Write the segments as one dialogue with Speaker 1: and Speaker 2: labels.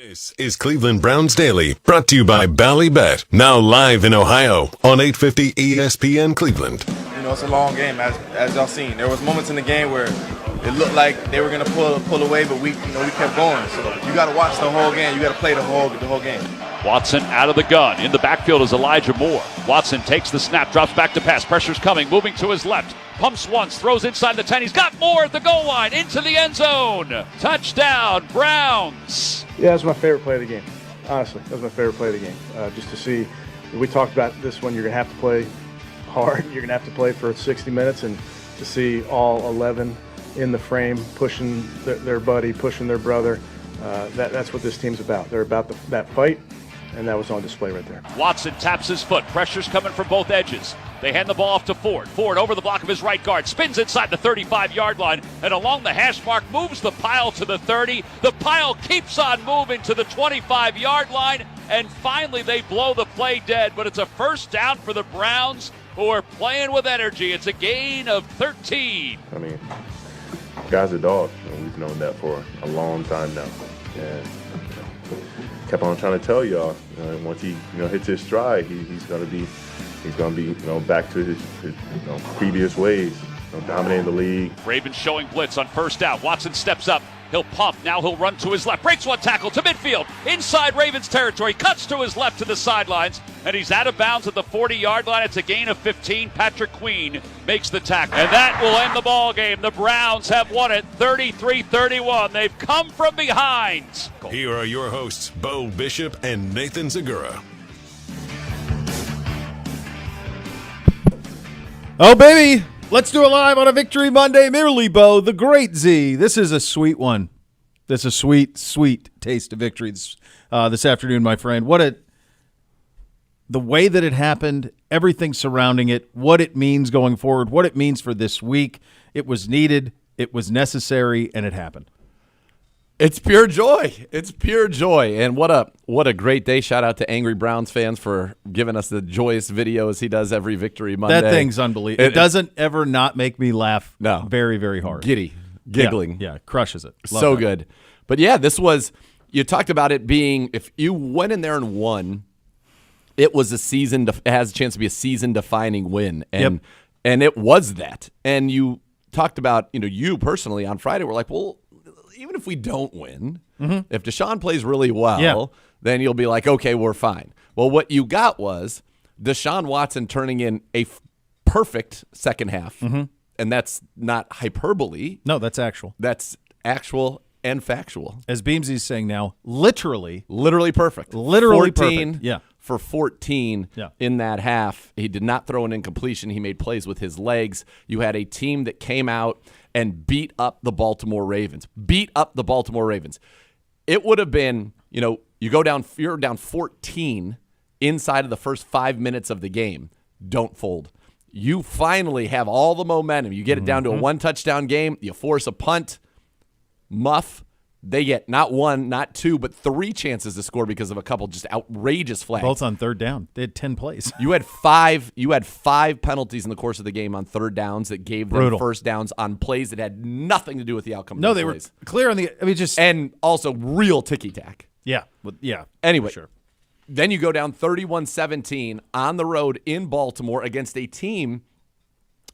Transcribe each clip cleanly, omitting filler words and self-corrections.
Speaker 1: This is Cleveland Browns Daily, brought to you by Ballybet, now live in Ohio on 850 ESPN Cleveland.
Speaker 2: You know, it's a long game, as y'all seen. There was moments in the game where it looked like they were going to pull away, but we kept going. So you got to watch the whole game. You got to play the whole game.
Speaker 3: Watson out of the gun. In the backfield is Elijah Moore. Watson takes the snap, drops back to pass. Pressure's coming, moving to his left. Pumps once, throws inside the 10. He's got Moore at the goal line, into the end zone. Touchdown, Browns.
Speaker 4: Yeah, that's my favorite play of the game. Honestly, that was my favorite play of the game. Just to see, we talked about this one, you're going to have to play hard. You're going to have to play for 60 minutes, and to see all 11 in the frame, pushing their buddy, pushing their brother, that's what this team's about. They're about that fight, and that was on display right there.
Speaker 3: Watson taps his foot. Pressure's coming from both edges. They hand the ball off to Ford. Ford over the block of his right guard. Spins inside the 35-yard line and along the hash mark moves the pile to the 30. The pile keeps on moving to the 25-yard line. And finally they blow the play dead. But it's a first down for the Browns, who are playing with energy. It's a gain of 13.
Speaker 5: I mean, guy's a dog. We've known that for a long time now. And kept on trying to tell y'all, once he hits his stride, he's going to be back to his previous ways, dominating the league.
Speaker 3: Ravens showing blitz on first down. Watson steps up. He'll pump. Now he'll run to his left. Breaks one tackle to midfield. Inside Ravens territory. Cuts to his left to the sidelines. And he's out of bounds at the 40-yard line. It's a gain of 15. Patrick Queen makes the tackle. And that will end the ball game. The Browns have won it 33-31. They've come from behind.
Speaker 1: Here are your hosts, Bo Bishop and Nathan Zagura.
Speaker 6: Oh, baby. Let's do it live on a Victory Monday. Merely Bo, the great Z. This is a sweet one. This is a sweet, sweet taste of victory this afternoon, my friend. The way that it happened, everything surrounding it, what it means going forward, what it means for this week. It was needed, it was necessary, and it happened.
Speaker 7: It's pure joy. It's pure joy. And what a great day. Shout out to Angry Browns fans for giving us the joyous videos he does every Victory Monday.
Speaker 6: That thing's unbelievable. It doesn't ever not make me laugh very, very hard.
Speaker 7: Giggling.
Speaker 6: Yeah, crushes it. Love
Speaker 7: so
Speaker 6: that.
Speaker 7: good. But yeah, you talked about it being, if you went in there and won, it was it has a chance to be a season-defining win. And it was that. And you talked about, you personally on Friday were like, well, even if we don't win, if DeShaun plays really well, then you'll be like, okay, we're fine. Well, what you got was DeShaun Watson turning in a perfect second half, and that's not hyperbole.
Speaker 6: No, that's actual.
Speaker 7: That's actual and factual.
Speaker 6: As Beamsy's saying now, literally
Speaker 7: perfect.
Speaker 6: Literally
Speaker 7: 14
Speaker 6: perfect. Yeah.
Speaker 7: For 14 in that half. He did not throw an incompletion. He made plays with his legs. You had a team that came out and beat up the Baltimore Ravens. It would have been, you're down 14 inside of the first 5 minutes of the game. Don't fold. You finally have all the momentum. You get it down to a one-touchdown game. You force a punt. Muff. They get not one, not two, but three chances to score because of a couple just outrageous flags.
Speaker 6: Both on third down. They had 10 plays.
Speaker 7: You had five penalties in the course of the game on third downs that gave them first downs on plays that had nothing to do with the outcome.
Speaker 6: No,
Speaker 7: of the
Speaker 6: they
Speaker 7: plays.
Speaker 6: were clear on the.
Speaker 7: And also real ticky-tack.
Speaker 6: Yeah.
Speaker 7: Anyway,
Speaker 6: sure.
Speaker 7: Then you go down 31-17 on the road in Baltimore against a team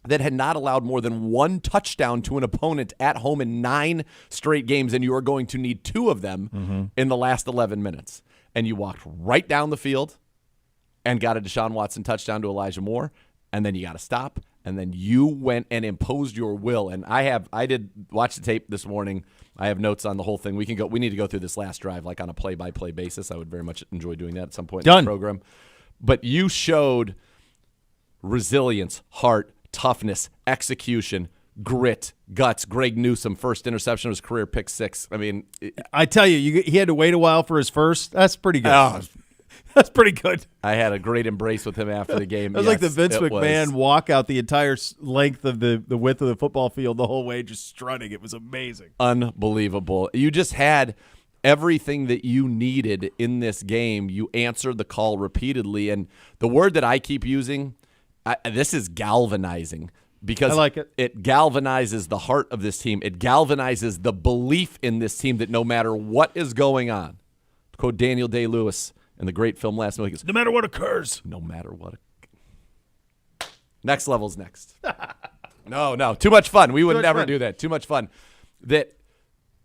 Speaker 7: that had not allowed more than one touchdown to an opponent at home in 9 straight games, and you are going to need 2 of them in the last 11 minutes. And you walked right down the field and got a DeShaun Watson touchdown to Elijah Moore, and then you got to stop, and then you went and imposed your will. And I did watch the tape this morning. I have notes on the whole thing. We need to go through this last drive like on a play-by-play basis. I would very much enjoy doing that at some point in the program. But you showed resilience, heart, toughness, execution, grit, guts. Greg Newsome, first interception of his career, pick 6. I mean,
Speaker 6: I tell you, he had to wait a while for his first. That's pretty good. That's pretty good.
Speaker 7: I had a great embrace with him after the game.
Speaker 6: It was like the Vince McMahon walk out the entire length of the width of the football field the whole way, just strutting. It was amazing.
Speaker 7: Unbelievable. You just had everything that you needed in this game. You answered the call repeatedly. And the word that I keep using, this is galvanizing, because
Speaker 6: I like it.
Speaker 7: It galvanizes the heart of this team. It galvanizes the belief in this team that no matter what is going on, quote Daniel Day-Lewis in the great film Last Meal. He goes,
Speaker 6: No matter what occurs.
Speaker 7: no matter what. Next level's next. No. Too much fun. We would never do that. Too much fun. That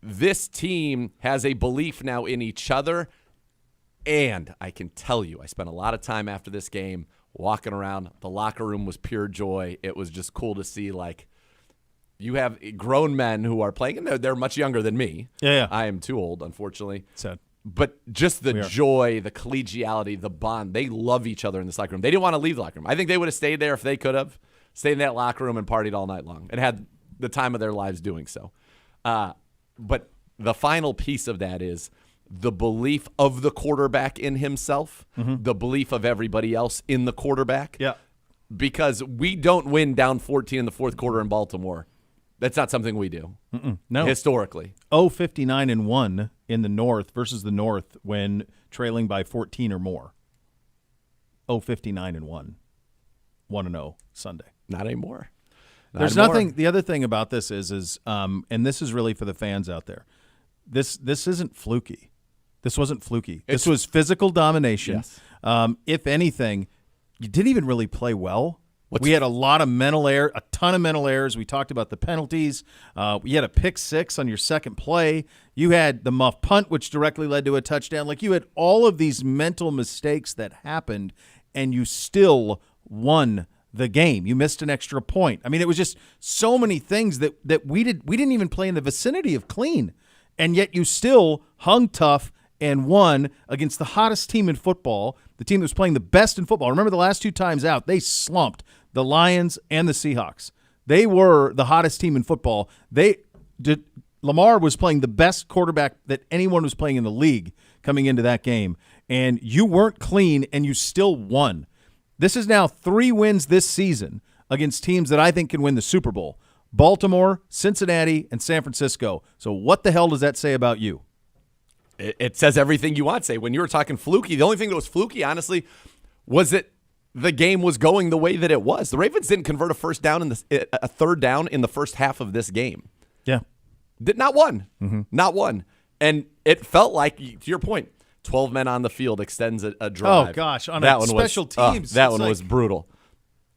Speaker 7: this team has a belief now in each other. And I can tell you, I spent a lot of time after this game walking around. The locker room was pure joy. It was just cool to see, like, you have grown men who are playing, and they're much younger than me.
Speaker 6: Yeah.
Speaker 7: I am too old, unfortunately.
Speaker 6: Sad.
Speaker 7: But just the joy, the collegiality, the bond. They love each other in this locker room. They didn't want to leave the locker room. I think they would have stayed there if they could have. Stayed in that locker room and partied all night long and had the time of their lives doing so. But the final piece of that is the belief of the quarterback in himself, the belief of everybody else in the quarterback.
Speaker 6: Yeah.
Speaker 7: Because we don't win down 14 in the fourth quarter in Baltimore. That's not something we do.
Speaker 6: No.
Speaker 7: Historically.
Speaker 6: 59-1 in the North versus the North when trailing by 14 or more. 59-1. 1-0 Sunday.
Speaker 7: Not anymore.
Speaker 6: There's nothing. The other thing about this is, and this is really for the fans out there. This isn't fluky. This wasn't fluky. This was physical domination.
Speaker 7: Yes.
Speaker 6: If anything, you didn't even really play well. We had a lot of mental error, a ton of mental errors. We talked about the penalties. You had a pick six on your second play. You had the muff punt, which directly led to a touchdown. Like, you had all of these mental mistakes that happened, and you still won the game. You missed an extra point. I mean, it was just so many things that we didn't even play in the vicinity of clean, and yet you still hung tough and won against the hottest team in football, the team that was playing the best in football. Remember, the last two times out, they slumped the Lions and the Seahawks. They were the hottest team in football. Lamar was playing the best quarterback that anyone was playing in the league coming into that game, and you weren't clean, and you still won. This is now 3 wins this season against teams that I think can win the Super Bowl: Baltimore, Cincinnati, and San Francisco. So what the hell does that say about you?
Speaker 7: It says everything you want to say. When you were talking fluky, the only thing that was fluky, honestly, was that the game was going the way that it was. The Ravens didn't convert a third down in the first half of this game.
Speaker 6: Yeah.
Speaker 7: Not one. Not one. And it felt like, to your point, 12 men on the field extends a drive.
Speaker 6: Oh, gosh. On that special teams.
Speaker 7: That one was brutal.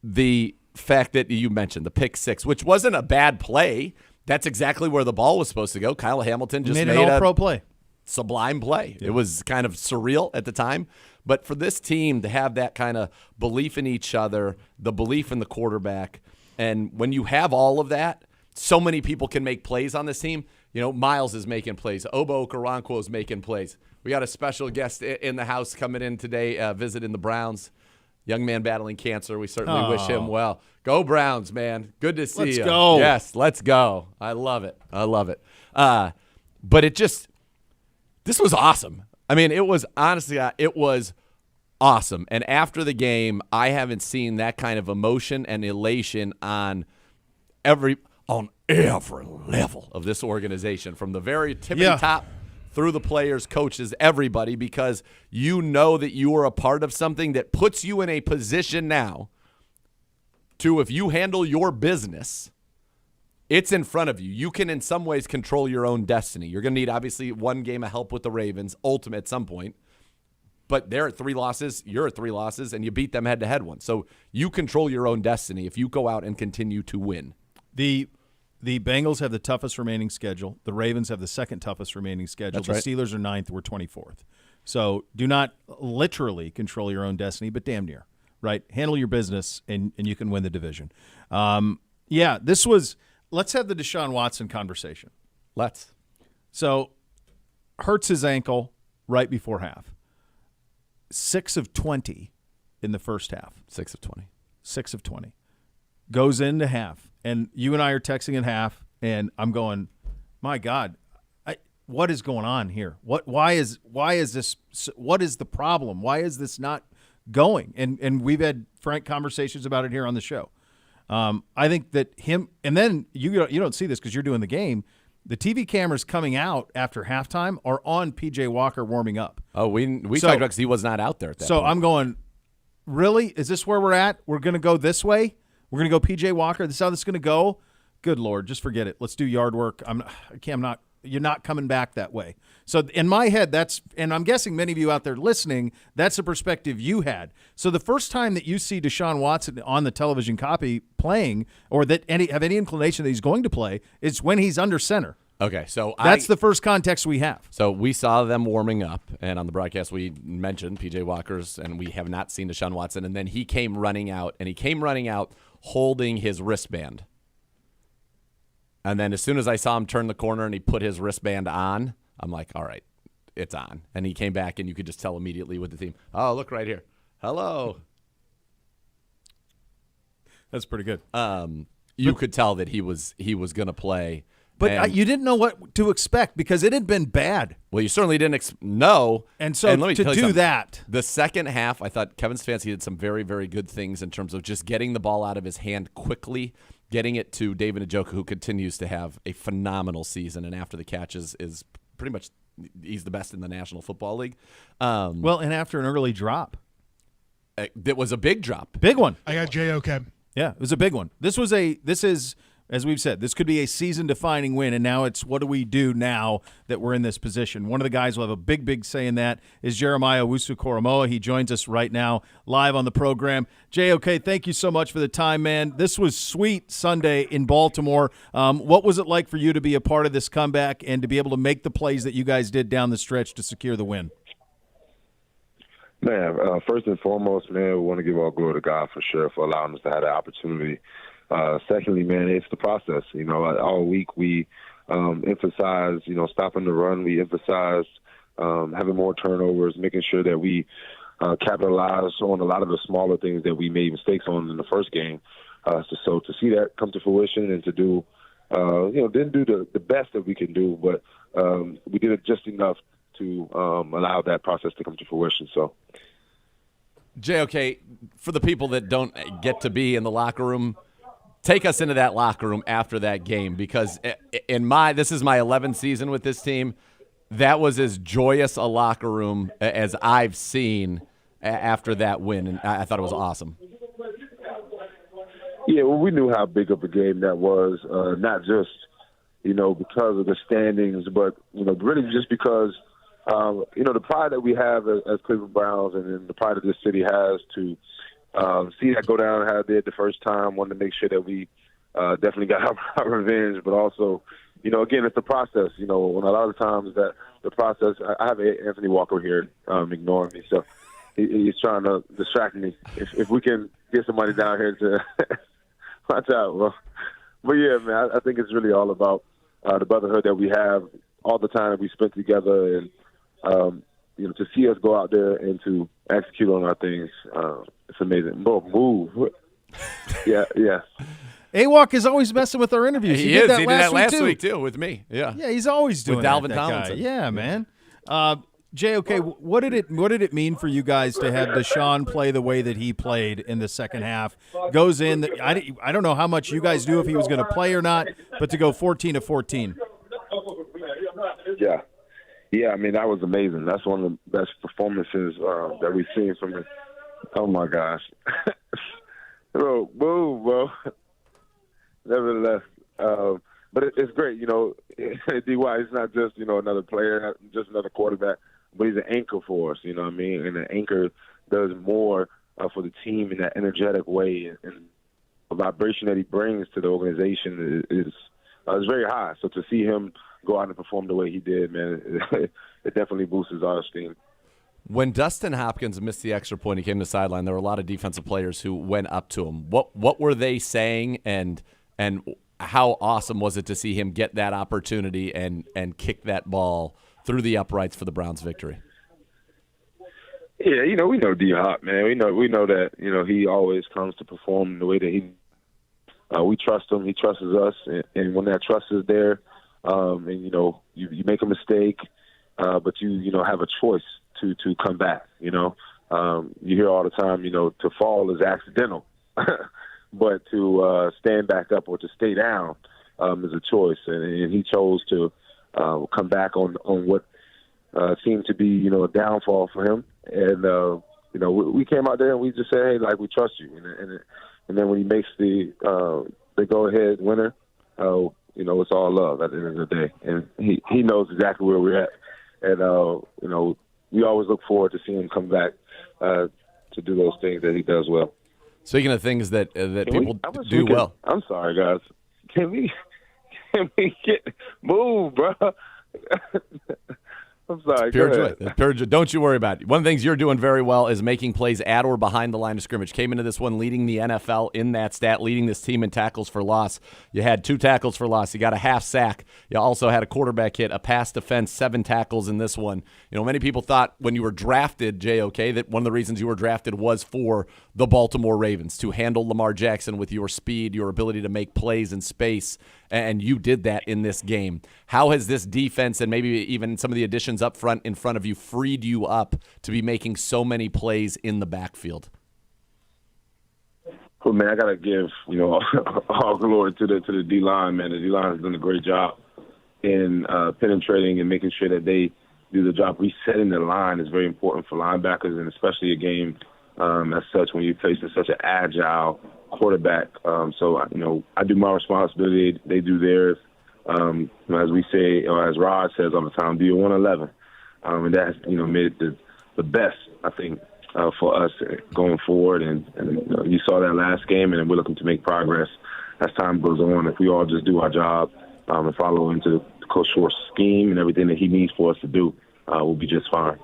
Speaker 7: The fact that you mentioned, the pick six, which wasn't a bad play. That's exactly where the ball was supposed to go. Kyle Hamilton just made
Speaker 6: an all-pro play.
Speaker 7: Sublime play. Yeah. It was kind of surreal at the time. But for this team to have that kind of belief in each other, the belief in the quarterback, and when you have all of that, so many people can make plays on this team. You know, Miles is making plays. Owusu-Koramoah is making plays. We got a special guest in the house coming in today, visiting the Browns. Young man battling cancer. We certainly wish him well. Go Browns, man. Good to see you.
Speaker 6: Let's go.
Speaker 7: Yes, let's go. I love it. But this was awesome. I mean, it was honestly, it was awesome. And after the game, I haven't seen that kind of emotion and elation on every level of this organization, from the very tippy top through the players, coaches, everybody, because you know that you are a part of something that puts you in a position now to, if you handle your business, it's in front of you. You can, in some ways, control your own destiny. You're going to need, obviously, one game of help with the Ravens, ultimate at some point. But they're at 3 losses, you're at 3 losses, and you beat them head-to-head once. So you control your own destiny if you go out and continue to win.
Speaker 6: The Bengals have the toughest remaining schedule. The Ravens have the second toughest remaining schedule.
Speaker 7: That's right.
Speaker 6: The Steelers are 9th. We're 24th. So do not literally control your own destiny, but damn near, right? Handle your business, and you can win the division. This was – let's have the DeShaun Watson conversation.
Speaker 7: Let's.
Speaker 6: So hurts his ankle right before half. 6 of 20 in the first half.
Speaker 7: 6 of 20.
Speaker 6: 6 of 20. Goes into half. And you and I are texting at half, and I'm going, my God, what is going on here? Why is this? What is the problem? Why is this not going? And we've had frank conversations about it here on the show. I think that him, and then you don't see this because you're doing the game. The TV cameras coming out after halftime are on P.J. Walker warming up.
Speaker 7: Oh, we talked about because he was not out there at that point.
Speaker 6: I'm going, really? Is this where we're at? We're going to go this way? We're going to go P.J. Walker? This is how this is going to go? Good Lord, just forget it. Let's do yard work. I'm you're not coming back that way. So in my head, and I'm guessing many of you out there listening, that's the perspective you had. So the first time that you see DeShaun Watson on the television copy playing, or that have any inclination that he's going to play, is when he's under center.
Speaker 7: Okay, so
Speaker 6: that's the first context we have.
Speaker 7: So we saw them warming up, and on the broadcast we mentioned P.J. Walker's, and we have not seen DeShaun Watson. And then he came running out, holding his wristband. And then as soon as I saw him turn the corner and he put his wristband on, I'm like, all right, it's on. And he came back, and you could just tell immediately with the theme, oh, look right here. Hello.
Speaker 6: That's pretty good.
Speaker 7: You could tell that he was going to play.
Speaker 6: But you didn't know what to expect because it had been bad.
Speaker 7: Well, you certainly didn't know.
Speaker 6: And so
Speaker 7: let me
Speaker 6: to
Speaker 7: tell you
Speaker 6: do
Speaker 7: something.
Speaker 6: that.
Speaker 7: The second half, I thought Kevin Stefanski did some very, very good things in terms of just getting the ball out of his hand quickly, getting it to David J.O.K, who continues to have a phenomenal season, and after the catches is pretty much he's the best in the National Football League.
Speaker 6: Well, and after an early drop.
Speaker 7: It was a big drop.
Speaker 6: Big one.
Speaker 8: I got J.O.K.
Speaker 6: Yeah, it was a big one. This is, as we've said, this could be a season-defining win, and now it's what do we do now that we're in this position? One of the guys who will have a big, big say in that is Jeremiah Owusu-Koramoah. He joins us right now live on the program. J.O.K, thank you so much for the time, man. This was sweet Sunday in Baltimore. What was it like for you to be a part of this comeback and to be able to make the plays that you guys did down the stretch to secure the win?
Speaker 9: Man, first and foremost, man, we want to give all glory to God for sure for allowing us to have the opportunity. Secondly, man, it's the process. You know, all week we emphasized, stopping the run. We emphasized having more turnovers, making sure that we capitalize on a lot of the smaller things that we made mistakes on in the first game. So to see that come to fruition and to do, didn't do the best that we can do, but we did it just enough to allow that process to come to fruition. So,
Speaker 7: J.O.K, for the people that don't get to be in the locker room, take us into that locker room after that game, because this is my 11th season with this team. That was as joyous a locker room as I've seen after that win, and I thought it was awesome.
Speaker 9: Yeah, well, we knew how big of a game that was, not just, because of the standings, but, really just because, the pride that we have as Cleveland Browns and the pride that this city has to see that go down how it did the first time, wanted to make sure that we definitely got our revenge, but also, again, it's the process. When a lot of times that the process, I have Anthony Walker here ignoring me, so he's trying to distract me. If we can get somebody down here to watch out, well, but yeah, man, I think it's really all about the brotherhood that we have, all the time that we spent together, and to see us go out there and to execute on our things, it's amazing. Move. Yeah.
Speaker 6: AWOK is always messing with our interviews.
Speaker 7: He did that last
Speaker 6: week
Speaker 7: too with me. Yeah,
Speaker 6: he's always doing
Speaker 7: with Dalvin
Speaker 6: that
Speaker 7: Tomlinson.
Speaker 6: Guy. Yeah, man. J.O.K, what did it mean for you guys to have DeShaun play the way that he played in the second half? Goes in. I don't know how much you guys knew if he was going to play or not, but to go 14-14.
Speaker 9: Yeah. I mean, that was amazing. That's one of the best performances that we've seen from him. Oh my gosh. Bro, move, bro. Nevertheless, but it's great, D.Y. He's not just, another player, just another quarterback, but he's an anchor for us, you know what I mean? And an anchor does more for the team in that energetic way. And the vibration that he brings to the organization is very high. So to see him go out and perform the way he did, man, it definitely boosts our esteem.
Speaker 7: When Dustin Hopkins missed the extra point, he came to the sideline. There were a lot of defensive players who went up to him. What were they saying, and how awesome was it to see him get that opportunity and kick that ball through the uprights for the Browns' victory?
Speaker 9: Yeah, we know D-Hop, man. We know that he always comes to perform the way that he. We trust him. He trusts us, and when that trust is there, and you make a mistake, but you have a choice to come back. You hear all the time, to fall is accidental. But to stand back up or to stay down is a choice, and he chose to come back on what seemed to be a downfall for him. And we came out there and we just said, hey, like, we trust you. And then when he makes the go ahead winner, it's all love at the end of the day. And he knows exactly where we're at. And, we always look forward to seeing him come back to do those things that he does well.
Speaker 7: Speaking of things that people do well.
Speaker 9: I'm sorry, guys. Can we move, bro? I'm sorry.
Speaker 7: Pure joy. Don't you worry about it. One of the things you're doing very well is making plays at or behind the line of scrimmage. Came into this one leading the NFL in that stat, leading this team in tackles for loss. You had 2 tackles for loss. You got a half sack. You also had a quarterback hit, a pass defense, 7 tackles in this one. Many people thought when you were drafted, J.O.K, that one of the reasons you were drafted was for the Baltimore Ravens, to handle Lamar Jackson with your speed, your ability to make plays in space, and you did that in this game. How has this defense and maybe even some of the additions up front in front of you freed you up to be making so many plays in the backfield?
Speaker 9: Well, man, I got to give, all glory to the D-line, man. The D-line has done a great job in penetrating and making sure that they do the job. Resetting the line is very important for linebackers, and especially a game as such when you're facing such an agile quarterback. So, I do my responsibility. They do theirs. As we say, or as Rod says all the time, do your 111. And that's, made it the best, I think, for us going forward. And you saw that last game, and we're looking to make progress as time goes on. If we all just do our job and follow into Coach Short's scheme and everything that he needs for us to do, we'll be just fine.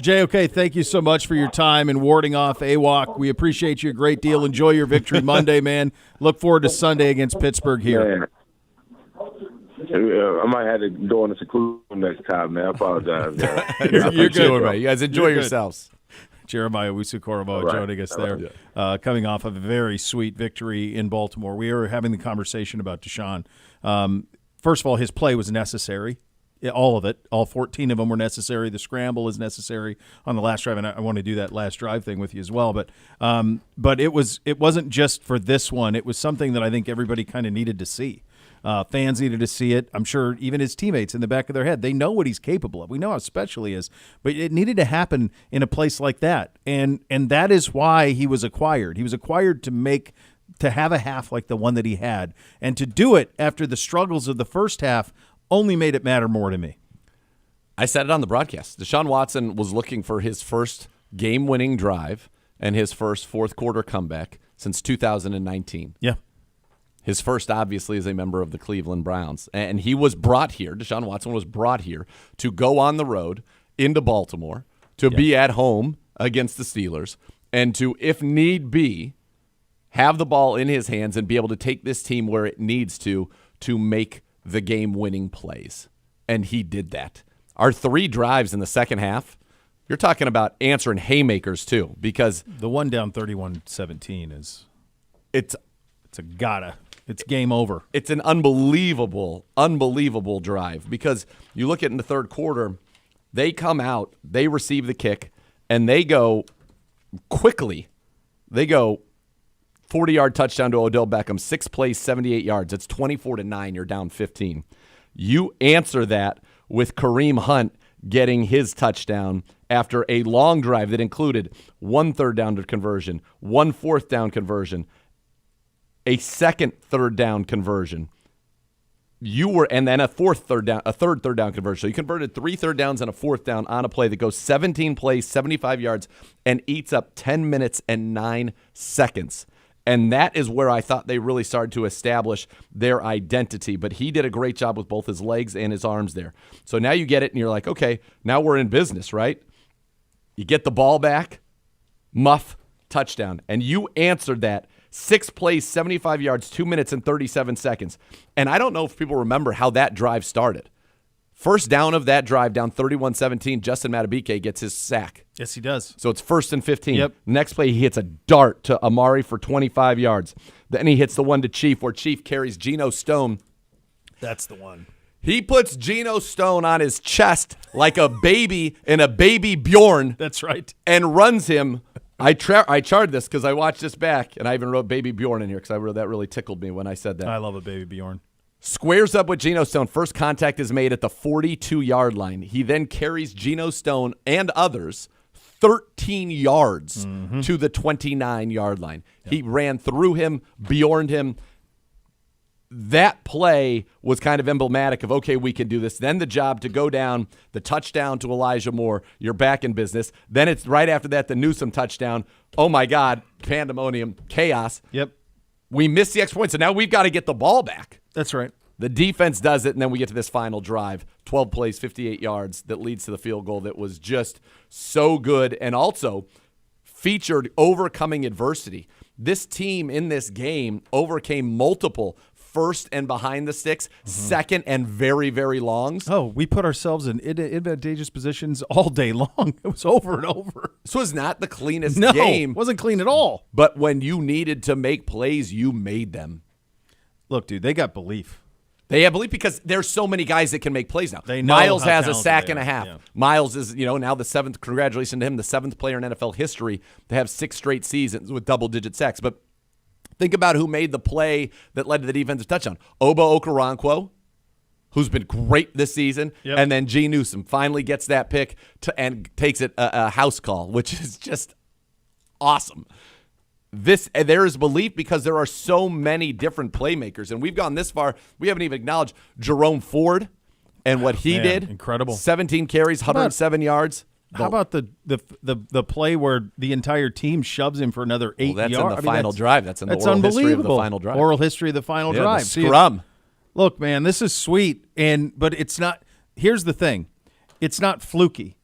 Speaker 6: J.O.K, thank you so much for your time and warding off AWOC. We appreciate you a great deal. Enjoy your victory Monday, man. Look forward to Sunday against Pittsburgh here.
Speaker 9: Man. I might have to go in the seclusion next time, man. I apologize.
Speaker 7: You're good, man. You guys enjoy yourselves.
Speaker 6: Jeremiah Owusu-Koramoah joining us there, coming off of a very sweet victory in Baltimore. We were having the conversation about DeShaun. First of all, his play was necessary. All of it. All 14 of them were necessary. The scramble is necessary on the last drive, and I want to do that last drive thing with you as well. But it wasn't just for this one. It was something that I think everybody kind of needed to see. Fans needed to see it. I'm sure even his teammates in the back of their head, they know what he's capable of. We know how special he is. But it needed to happen in a place like that. And that is why he was acquired. He was acquired to have a half like the one that he had. And to do it after the struggles of the first half only made it matter more to me.
Speaker 7: I said it on the broadcast. DeShaun Watson was looking for his first game-winning drive and his first fourth-quarter comeback since 2019.
Speaker 6: Yeah.
Speaker 7: His first, obviously, as a member of the Cleveland Browns. And he was brought here, DeShaun Watson was brought here to go on the road into Baltimore, to be at home against the Steelers, and to, if need be, have the ball in his hands and be able to take this team where it needs to make the game-winning plays. And he did that. Our 3 drives in the second half, you're talking about answering haymakers too, because
Speaker 6: the one down 31-17 is
Speaker 7: it's
Speaker 6: game over.
Speaker 7: It's an unbelievable drive, because you look at in the third quarter, they come out, they receive the kick, and they go quickly. They go 40-yard touchdown to Odell Beckham, 6 plays, 78 yards. It's 24-9. You're down 15. You answer that with Kareem Hunt getting his touchdown after a long drive that included 1 third down conversion, 1 fourth down conversion, a second third down conversion. And then a third third down conversion. So you converted 3 third downs and a fourth down on a play that goes 17 plays, 75 yards, and eats up 10 minutes and 9 seconds. And that is where I thought they really started to establish their identity. But he did a great job with both his legs and his arms there. So now you get it, and you're like, okay, now we're in business, right? You get the ball back, muff, touchdown. And you answered that. 6 plays, 75 yards, 2 minutes and 37 seconds. And I don't know if people remember how that drive started. First down of that drive, down 31-17, Justin Madubuike gets his sack.
Speaker 6: Yes, he does.
Speaker 7: So it's 1st and 15.
Speaker 6: Yep.
Speaker 7: Next play, he hits a dart to Amari for 25 yards. Then he hits the one to Chief, where Chief carries Geno Stone.
Speaker 6: That's the one.
Speaker 7: He puts Geno Stone on his chest like a baby in a baby Bjorn.
Speaker 6: That's right.
Speaker 7: And runs him. I charted this because I watched this back, and I even wrote Baby Bjorn in here because that really tickled me when I said that.
Speaker 6: I love a Baby Bjorn.
Speaker 7: Squares up with Geno Stone. First contact is made at the 42-yard line. He then carries Geno Stone and others 13 yards to the 29-yard line. Yep. He ran through him, Bjorned him. that play was kind of emblematic of, okay, we can do this. Then the job to go down, the touchdown to Elijah Moore, you're back in business. Then it's right after that, the Newsome touchdown. Oh, my God, pandemonium, chaos.
Speaker 6: Yep.
Speaker 7: We missed the extra point, so now we've got to get the ball back.
Speaker 6: That's right.
Speaker 7: The defense does it, and then we get to this final drive, 12 plays, 58 yards, that leads to the field goal that was just so good and also featured overcoming adversity. This team in this game overcame multiple first and behind the sticks, second and very, very longs.
Speaker 6: Oh, we put ourselves in advantageous positions all day long. It was over and over.
Speaker 7: This was not the cleanest
Speaker 6: No,
Speaker 7: game.
Speaker 6: it wasn't clean at all.
Speaker 7: But when you needed to make plays, you made them.
Speaker 6: Look, dude, they got belief.
Speaker 7: They have belief because there's so many guys that can make plays now.
Speaker 6: They know
Speaker 7: Miles
Speaker 6: how
Speaker 7: has a
Speaker 6: talented
Speaker 7: sack
Speaker 6: they
Speaker 7: and a
Speaker 6: are.
Speaker 7: half.
Speaker 6: Yeah.
Speaker 7: Miles is, now the seventh. Congratulations to him, the seventh player in NFL history to have 6 straight seasons with double-digit sacks. But think about who made the play that led to the defensive touchdown. Owusu-Koramoah, who's been great this season, and then G. Newsome finally gets that pick and takes it a house call, which is just awesome. There is belief because there are so many different playmakers, and we've gone this far. We haven't even acknowledged Jerome Ford and what he did.
Speaker 6: Incredible.
Speaker 7: 17 carries, 107 yards.
Speaker 6: How about the play where the entire team shoves him for another 8 yards?
Speaker 7: That's in the final drive. That's in the oral
Speaker 6: unbelievable.
Speaker 7: history of the final drive.
Speaker 6: Oral history of the final
Speaker 7: Yeah,
Speaker 6: drive.
Speaker 7: the scrum.
Speaker 6: Look, man, this is sweet, but it's not. Here's the thing, it's not fluky.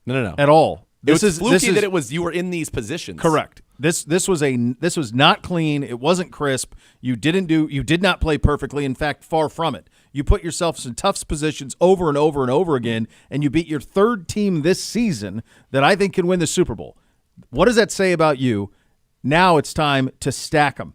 Speaker 7: No.
Speaker 6: At all.
Speaker 7: This is fluky that it was you were in these positions.
Speaker 6: Correct. This was not clean. It wasn't crisp. You did not play perfectly. In fact, far from it. You put yourself in tough positions over and over and over again, and you beat your third team this season that I think can win the Super Bowl. What does that say about you? Now it's time to stack them.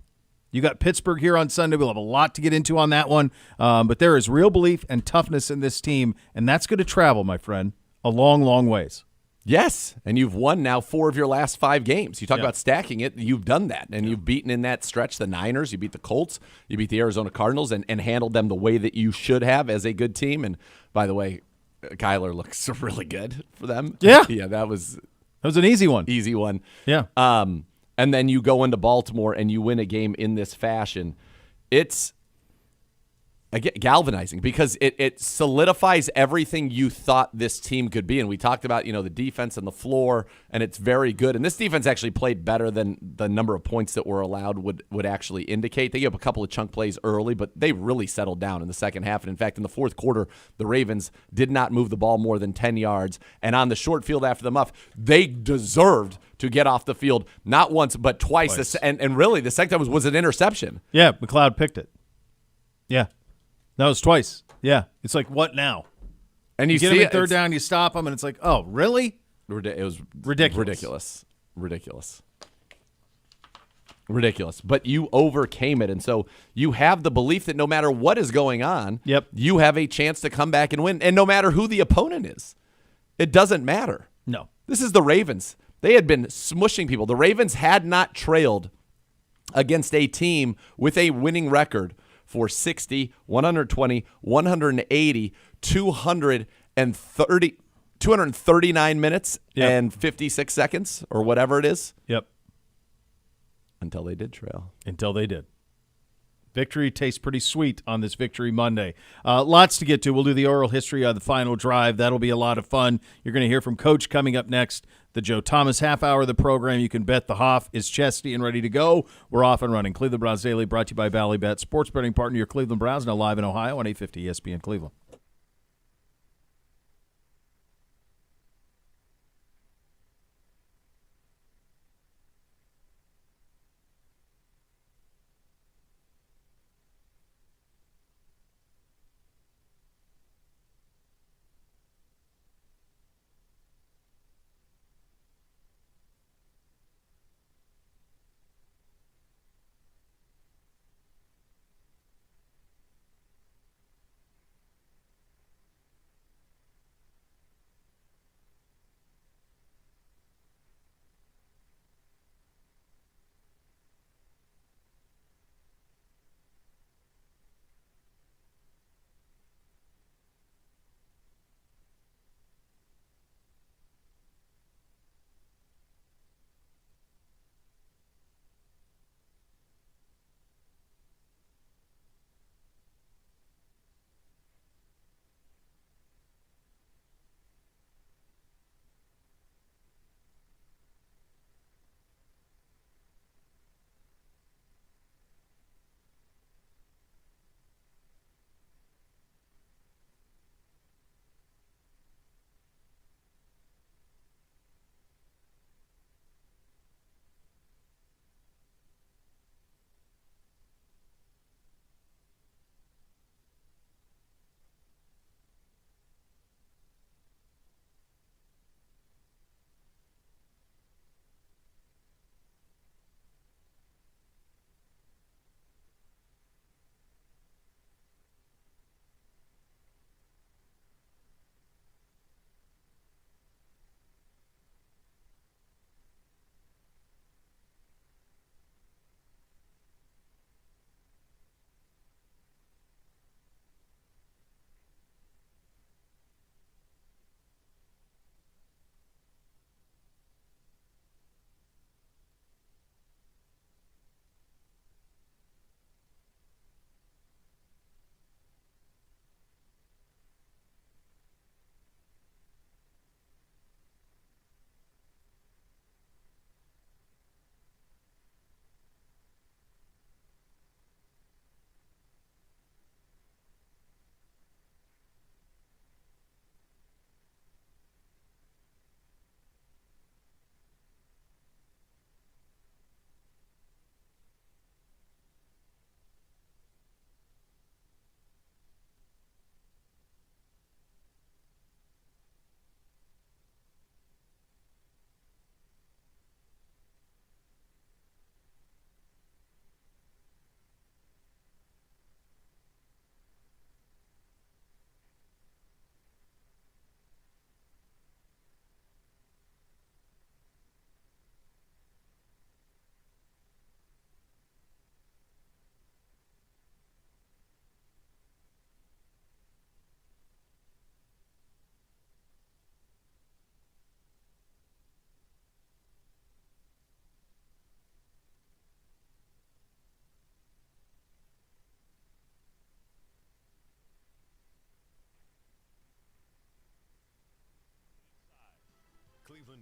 Speaker 6: You got Pittsburgh here on Sunday. We'll have a lot to get into on that one, but there is real belief and toughness in this team, and that's going to travel, my friend, a long, long ways.
Speaker 7: Yes, and you've won now 4 of your last 5 games. You talk about stacking it. You've done that, and you've beaten in that stretch the Niners. You beat the Colts. You beat the Arizona Cardinals and handled them the way that you should have as a good team. And, by the way, Kyler looks really good for them.
Speaker 6: Yeah.
Speaker 7: Yeah, that was
Speaker 6: an easy one.
Speaker 7: Easy one.
Speaker 6: Yeah.
Speaker 7: And then you go into Baltimore and you win a game in this fashion. It's galvanizing because it solidifies everything you thought this team could be. And we talked about, the defense and the floor, and it's very good. And this defense actually played better than the number of points that were allowed would actually indicate. They gave up a couple of chunk plays early, but they really settled down in the second half. And in fact, in the fourth quarter, the Ravens did not move the ball more than 10 yards. And on the short field after the muff, they deserved to get off the field not once, but twice. And really, the second time was an interception.
Speaker 6: Yeah, McLeod picked it. Yeah. That was twice. Yeah. It's like, what now?
Speaker 7: And
Speaker 6: you
Speaker 7: see
Speaker 6: get him in
Speaker 7: it,
Speaker 6: third down, you stop him, and it's like, oh, really?
Speaker 7: It was
Speaker 6: ridiculous.
Speaker 7: Ridiculous. But you overcame it, and so you have the belief that no matter what is going on, you have a chance to come back and win. And no matter who the opponent is, it doesn't matter.
Speaker 6: No.
Speaker 7: This is the Ravens. They had been smushing people. The Ravens had not trailed against a team with a winning record for 60, 120, 180, 239 minutes and 56 seconds or whatever it is.
Speaker 6: Yep.
Speaker 7: Until they did trail.
Speaker 6: Until they did. Victory tastes pretty sweet on this Victory Monday. Lots to get to. We'll do the oral history of the final drive. That'll be a lot of fun. You're going to hear from Coach coming up next. The Joe Thomas half hour of the program. You can bet the Hoff is chesty and ready to go. We're off and running. Cleveland Browns Daily brought to you by Bally Bet, sports betting partner, your Cleveland Browns, now live in Ohio on 850 ESPN Cleveland.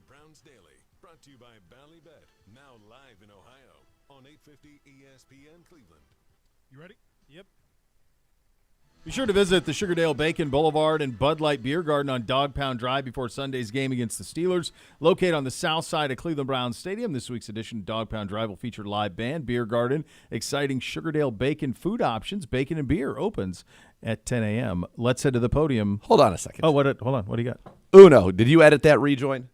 Speaker 1: Browns Daily, brought to you by Ballybet, now live in Ohio on 850 ESPN Cleveland.
Speaker 6: You ready? Yep. Be sure to visit the Sugardale Bacon Boulevard and Bud Light Beer Garden on Dog Pound Drive before Sunday's game against the Steelers. Located on the south side of Cleveland Browns Stadium, this week's edition of Dog Pound Drive will feature live band, beer garden, exciting Sugardale Bacon food options. Bacon and beer opens at 10 a.m. Let's head to the podium.
Speaker 7: Hold on a second.
Speaker 6: Oh, hold on. What do you got?
Speaker 7: Uno, did you edit that rejoin?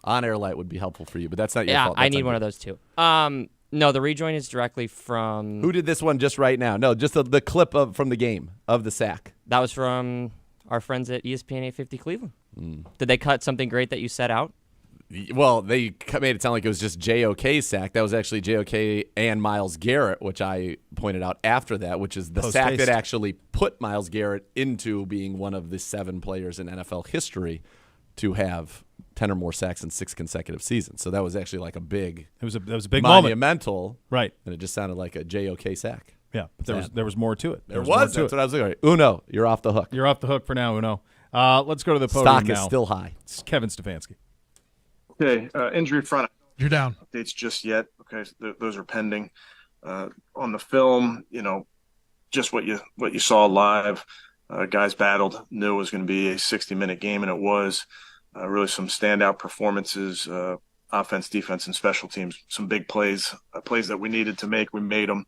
Speaker 7: On-air light would be helpful for you, but that's not your fault.
Speaker 8: Yeah, I need one of those too. No, the rejoin is directly from...
Speaker 7: Who did this one just right now? No, just the clip from the game, of the sack.
Speaker 8: That was from our friends at ESPN 850 Cleveland. Did they cut something great that you set out?
Speaker 7: Well, they made it sound like it was just J.O.K. sack. That was actually J.O.K. and Myles Garrett, which I pointed out after that, which is the sack that actually put Myles Garrett into being one of the 7 players in NFL history to have 10 or more sacks in 6 consecutive seasons. So that was actually like a big,
Speaker 6: that was a big
Speaker 7: monumental
Speaker 6: moment. Right.
Speaker 7: And it just sounded like a J.O.K. sack.
Speaker 6: Yeah, but there was more to it.
Speaker 7: There was. That's what I was looking at. Uno, you're off the hook.
Speaker 6: You're off the hook for now, Uno. Let's go to the podium
Speaker 7: Stock
Speaker 6: now.
Speaker 7: is still high.
Speaker 6: It's Kevin Stefanski.
Speaker 10: Okay, injury front.
Speaker 11: You're down.
Speaker 10: Updates just yet. Okay, so those are pending. On the film, just what you saw live. Guys battled. Knew it was going to be a 60-minute game, and it was. Really some standout performances, offense, defense, and special teams. Some big plays, plays that we needed to make. We made them.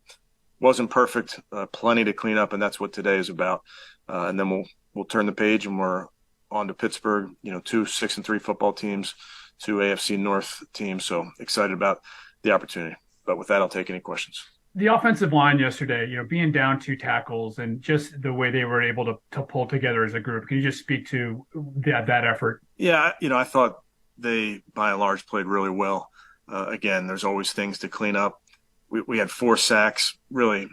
Speaker 10: Wasn't perfect. Plenty to clean up, and that's what today is about. And then we'll turn the page, and we're on to Pittsburgh. 2 6-3 football teams, 2 AFC North teams. So excited about the opportunity. But with that, I'll take any questions.
Speaker 11: The offensive line yesterday, being down 2 tackles and just the way they were able to pull together as a group. Can you just speak to that effort?
Speaker 10: Yeah, I thought they, by and large, played really well. Again, there's always things to clean up. We had 4 sacks. Really,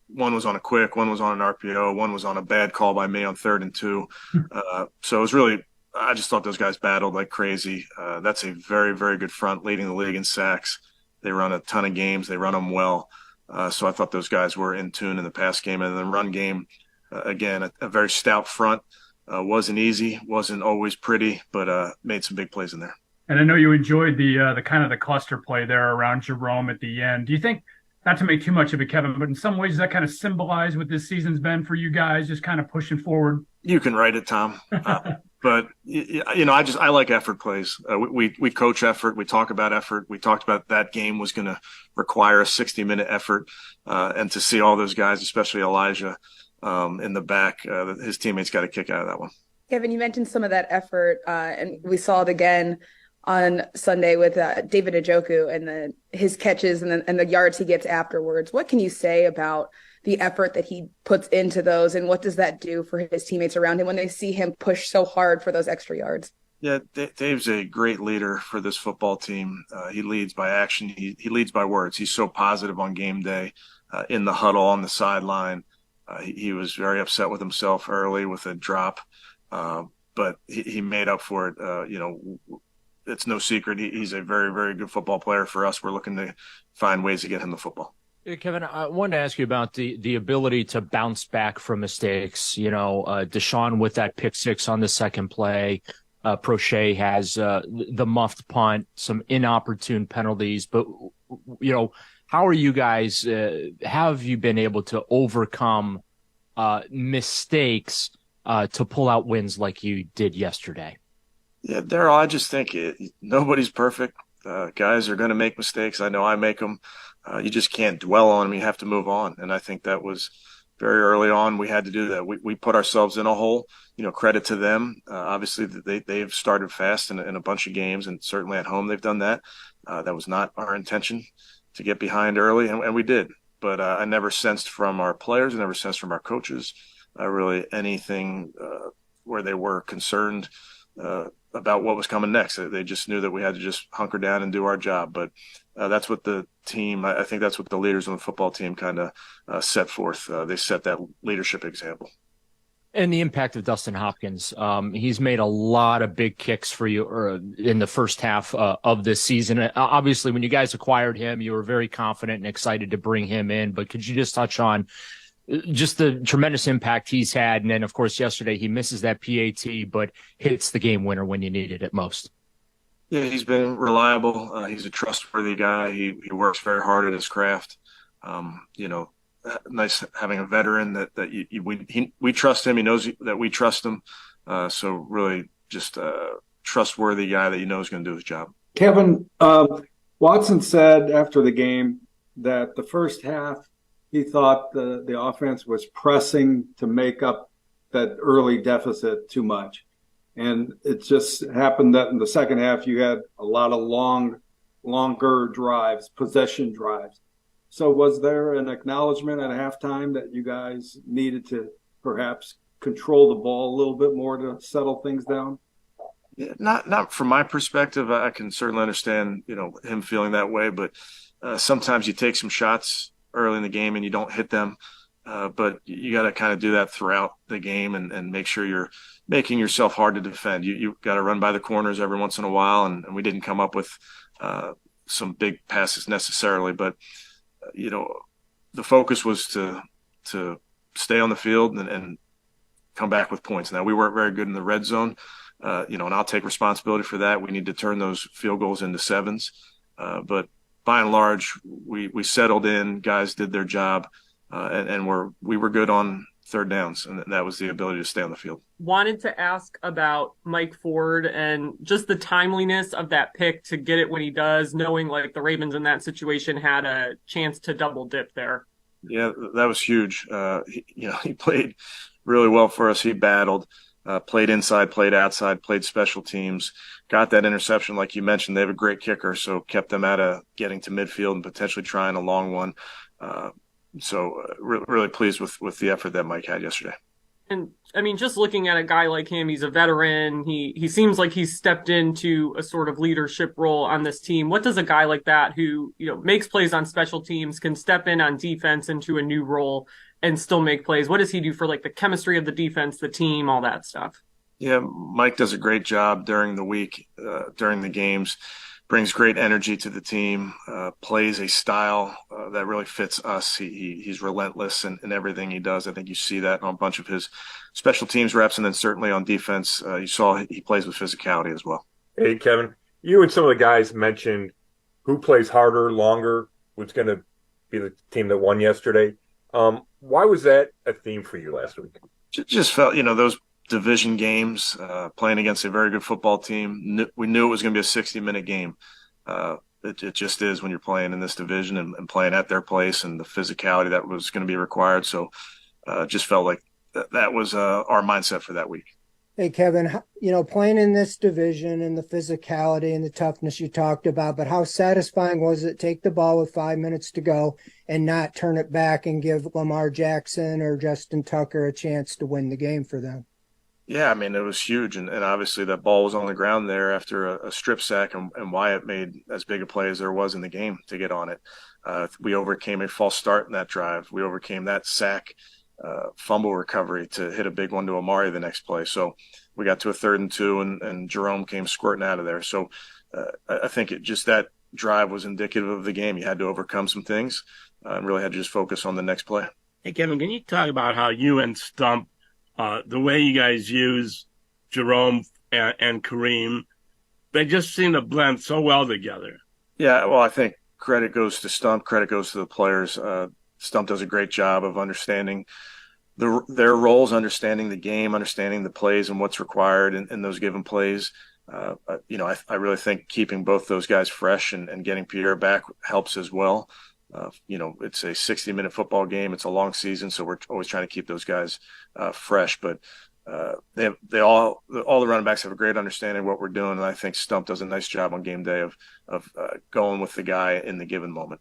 Speaker 10: one was on a quick, one was on an RPO, one was on a bad call by me on 3rd and 2. So it was really – I just thought those guys battled like crazy. That's a very, very good front, leading the league in sacks. They run a ton of games. They run them well. So I thought those guys were in tune in the pass game. And the run game, again, a very stout front. Wasn't easy, wasn't always pretty, but made some big plays in there.
Speaker 11: And I know you enjoyed the kind of the cluster play there around Jerome at the end. Do you think, not to make too much of it, Kevin, but in some ways does that kind of symbolize what this season's been for you guys, just kind of pushing forward?
Speaker 10: You can write it, Tom. But I like effort plays. We coach effort. We talk about effort. We talked about that game was going to require a 60-minute effort, and to see all those guys, especially Elijah, in the back, his teammates got a kick out of that one.
Speaker 12: Kevin, you mentioned some of that effort, and we saw it again on Sunday with David J.O.K and his catches and the yards he gets afterwards. What can you say about the effort that he puts into those, and what does that do for his teammates around him when they see him push so hard for those extra yards?
Speaker 10: Yeah, Dave's a great leader for this football team. He leads by action. He leads by words. He's so positive on game day, in the huddle, on the sideline. He was very upset with himself early with a drop, but he made up for it. It's no secret. He's a very, very good football player for us. We're looking to find ways to get him the football.
Speaker 13: Kevin, I wanted to ask you about the ability to bounce back from mistakes. DeShaun with that pick 6 on the second play. Prochet has the muffed punt, some inopportune penalties. But, how are you guys, how have you been able to overcome mistakes to pull out wins like you did yesterday?
Speaker 10: Yeah, Daryl, I just think nobody's perfect. Guys are going to make mistakes. I know I make them. You just can't dwell on them. You have to move on. And I think that was very early on. We had to do that. We put ourselves in a hole. Credit to them. Obviously, they've started fast in a bunch of games, and certainly at home they've done that. That was not our intention to get behind early, and we did. But I never sensed from our players, I never sensed from our coaches really anything where they were concerned about what was coming next. They just knew that we had to just hunker down and do our job. But that's what the team, I think that's what the leaders on the football team kind of set forth. They set that leadership example.
Speaker 13: And the impact of Dustin Hopkins. He's made a lot of big kicks for you in the first half of this season. Obviously, when you guys acquired him, you were very confident and excited to bring him in. But could you just touch on just the tremendous impact he's had. And then, of course, yesterday he misses that PAT, but hits the game winner when you needed it most.
Speaker 10: Yeah, he's been reliable. He's a trustworthy guy. He works very hard at his craft. Nice having a veteran that we trust him. He knows that we trust him. So really just a trustworthy guy that you know is going to do his job.
Speaker 14: Kevin, Watson said after the game that the first half he thought the offense was pressing to make up that early deficit too much. And it just happened that in the second half you had a lot of longer drives, possession drives. So was there an acknowledgement at halftime that you guys needed to perhaps control the ball a little bit more to settle things down?
Speaker 10: Yeah, not from my perspective. I can certainly understand, him feeling that way, but sometimes you take some shots early in the game and you don't hit them. But you got to kind of do that throughout the game and make sure you're making yourself hard to defend. You got to run by the corners every once in a while, and we didn't come up with some big passes necessarily, but the focus was to stay on the field and come back with points. Now we weren't very good in the red zone, and I'll take responsibility for that. We need to turn those field goals into sevens, but by and large, we settled in. Guys did their job. And we were good on third downs, and that was the ability to stay on the field.
Speaker 15: Wanted to ask about Mike Ford and just the timeliness of that pick to get it when he does, knowing like the Ravens in that situation had a chance to double dip there.
Speaker 10: Yeah, that was huge. He played really well for us. He battled, played inside, played outside, played special teams, got that interception like you mentioned. They have a great kicker, so kept them out of getting to midfield and potentially trying a long one. So really pleased with the effort that Mike had yesterday.
Speaker 15: And I mean, just looking at a guy like him, he's a veteran. He seems like he's stepped into a sort of leadership role on this team. What does a guy like that who, makes plays on special teams, can step in on defense into a new role and still make plays? What does he do for like the chemistry of the defense, the team, all that stuff?
Speaker 10: Yeah, Mike does a great job during the week, during the games. Brings great energy to the team, plays a style that really fits us. He's relentless in everything he does. I think you see that on a bunch of his special teams reps, and then certainly on defense, you saw he plays with physicality as well.
Speaker 16: Hey, Kevin, you and some of the guys mentioned who plays harder, longer, who's going to be the team that won yesterday. Why was that a theme for you last week?
Speaker 10: Just felt, those division games, playing against a very good football team. We knew it was going to be a 60-minute game. It just is when you're playing in this division and playing at their place, and the physicality that was going to be required. So just felt like that was our mindset for that week.
Speaker 17: Hey, Kevin, playing in this division and the physicality and the toughness you talked about, but how satisfying was it to take the ball with 5 minutes to go and not turn it back and give Lamar Jackson or Justin Tucker a chance to win the game for them?
Speaker 10: Yeah, I mean, it was huge, and obviously that ball was on the ground there after a strip sack, and Wyatt made as big a play as there was in the game to get on it. We overcame a false start in that drive. We overcame that sack, fumble recovery to hit a big one to Amari the next play. So we got to a 3rd and 2, and Jerome came squirting out of there. So I think that drive was indicative of the game. You had to overcome some things and really had to just focus on the next play.
Speaker 18: Hey, Kevin, can you talk about how you and Stump, the way you guys use Jerome and Kareem, they just seem to blend so well together.
Speaker 10: Yeah, well, I think credit goes to Stump, credit goes to the players. Stump does a great job of understanding their roles, understanding the game, understanding the plays and what's required in those given plays. I really think keeping both those guys fresh and getting Pierre back helps as well. It's a 60-minute football game. It's a long season, so we're always trying to keep those guys fresh. But all the running backs have a great understanding of what we're doing, and I think Stump does a nice job on game day of going with the guy in the given moment.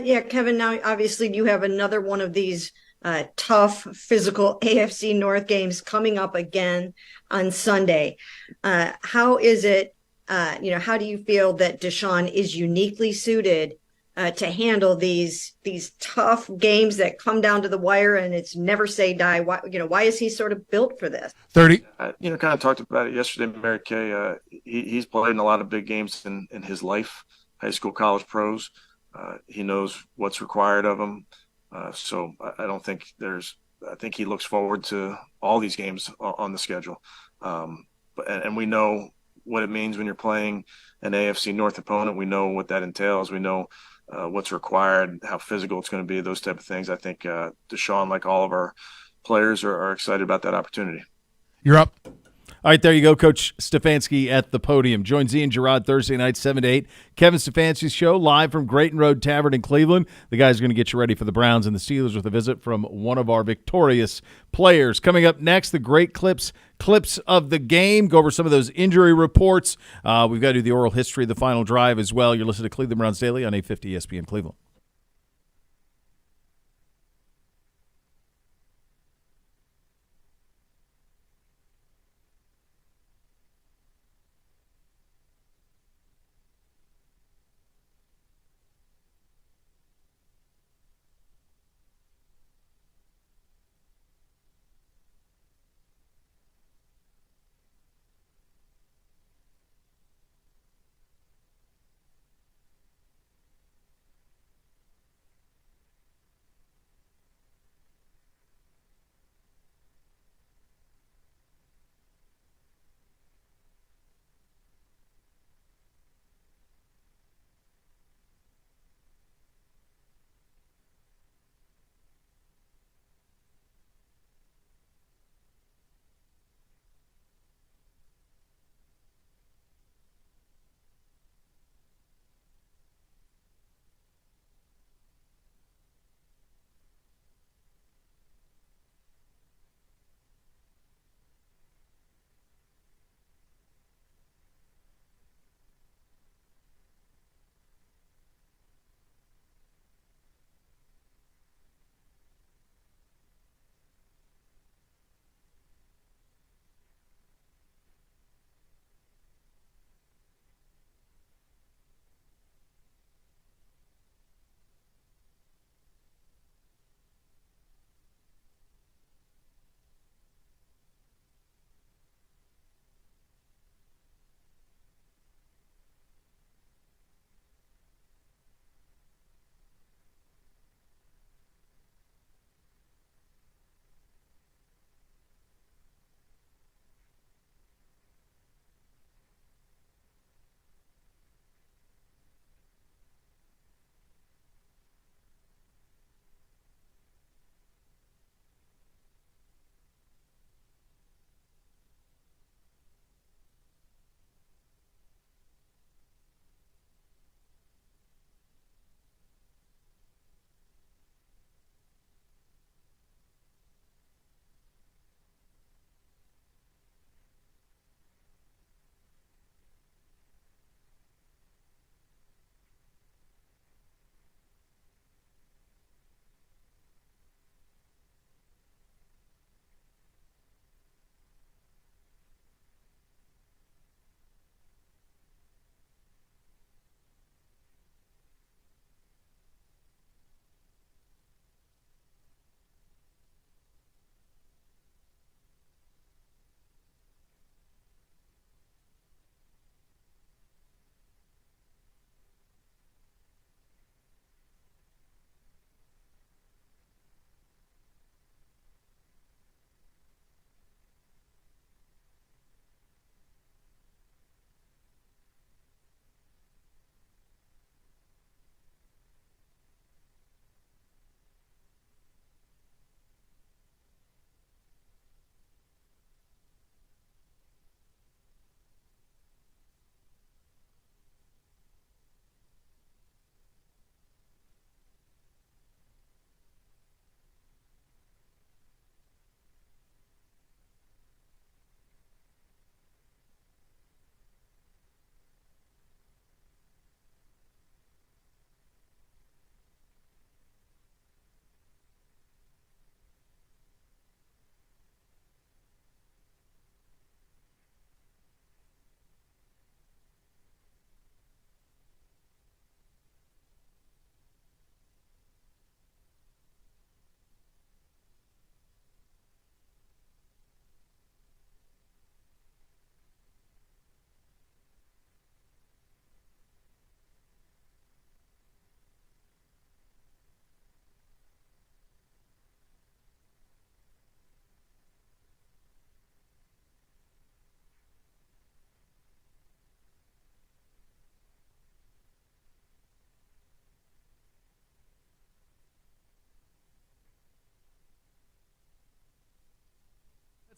Speaker 19: Yeah, Kevin, now obviously you have another one of these tough, physical AFC North games coming up again on Sunday. How is it, how do you feel that DeShaun is uniquely suited to handle these tough games that come down to the wire and it's never say die? Why is he sort of built for this?
Speaker 6: 30.
Speaker 10: Kind of talked about it yesterday, Mary Kay. He's played in a lot of big games in his life, high school, college, pros. He knows what's required of him. So I don't think I think he looks forward to all these games on the schedule. And we know what it means when you're playing an AFC North opponent. We know what that entails. We know what's required, how physical it's going to be, those type of things. I think DeShaun, like all of our players, are excited about that opportunity.
Speaker 6: You're up. All right, there you go, Coach Stefanski at the podium. Join Z and Gerard Thursday night, 7 to 8. Kevin Stefanski's show live from Grayton Road Tavern in Cleveland. The guys are going to get you ready for the Browns and the Steelers with a visit from one of our victorious players. Coming up next, the great clips of the game. Go over some of those injury reports. We've got to do the oral history of the final drive as well. You're listening to Cleveland Browns Daily on 850 ESPN Cleveland.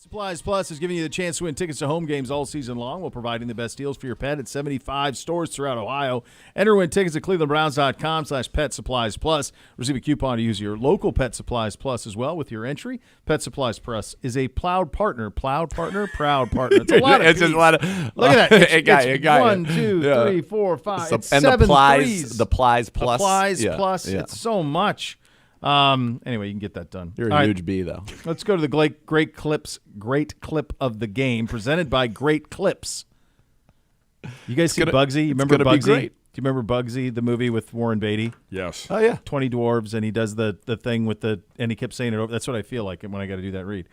Speaker 6: Supplies Plus is giving you the chance to win tickets to home games all season long while providing the best deals for your pet at 75 stores throughout Ohio. Enter win tickets at clevelandbrowns.com/Pet Supplies Plus. Receive a coupon to use your local Pet Supplies Plus as well with your entry. Pet Supplies Plus is a proud partner. Proud partner. It's a lot of
Speaker 7: It's just a lot of.
Speaker 6: Look at that. It's,
Speaker 7: it got
Speaker 6: it's
Speaker 7: you.
Speaker 6: 1, 2, 3, 4, 5. It's
Speaker 7: and
Speaker 6: 7
Speaker 7: the plies,
Speaker 6: threes.
Speaker 7: the plies plus.
Speaker 6: The plies
Speaker 7: Yeah,
Speaker 6: plus.
Speaker 7: yeah.
Speaker 6: It's so much. Anyway, you can get that done.
Speaker 7: You're
Speaker 6: All
Speaker 7: a
Speaker 6: right.
Speaker 7: huge bee, though.
Speaker 6: Let's go to the great clip of the game presented by Great Clips. You guys see Bugsy? You remember Bugsy? Do you remember Bugsy, the movie with Warren Beatty?
Speaker 20: Yes.
Speaker 7: Oh yeah.
Speaker 6: 20 Dwarves, and he does the thing with and he kept saying it over. That's what I feel like when I got to do that read.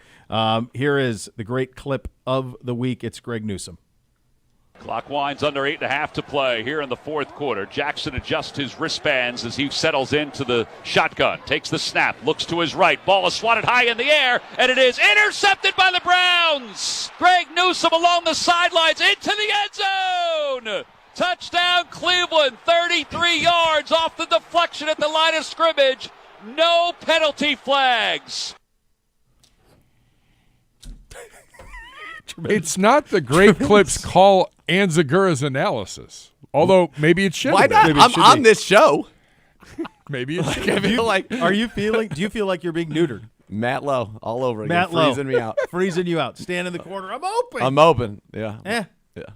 Speaker 6: Here is the great clip of the week. It's Greg Newsome.
Speaker 3: Clock winds under 8.5 to play here in the fourth quarter. Jackson adjusts his wristbands as he settles into the shotgun. Takes the snap, looks to his right. Ball is swatted high in the air, and it is intercepted by the Browns. Greg Newsome along the sidelines into the end zone. Touchdown Cleveland, 33 yards off the deflection at the line of scrimmage. No penalty flags.
Speaker 20: It's not the Great Clips call Anzagura's analysis. Although maybe it should.
Speaker 7: Why not?
Speaker 20: Maybe
Speaker 7: I'm on this show.
Speaker 20: Maybe it should.
Speaker 7: I feel like.
Speaker 6: Do you feel like you're being neutered?
Speaker 7: Matt Lowe all over again.
Speaker 6: Matt Lowe.
Speaker 7: Freezing me out.
Speaker 6: Freezing you out. Stand in the corner. I'm open.
Speaker 7: I'm open. Yeah.
Speaker 6: Yeah.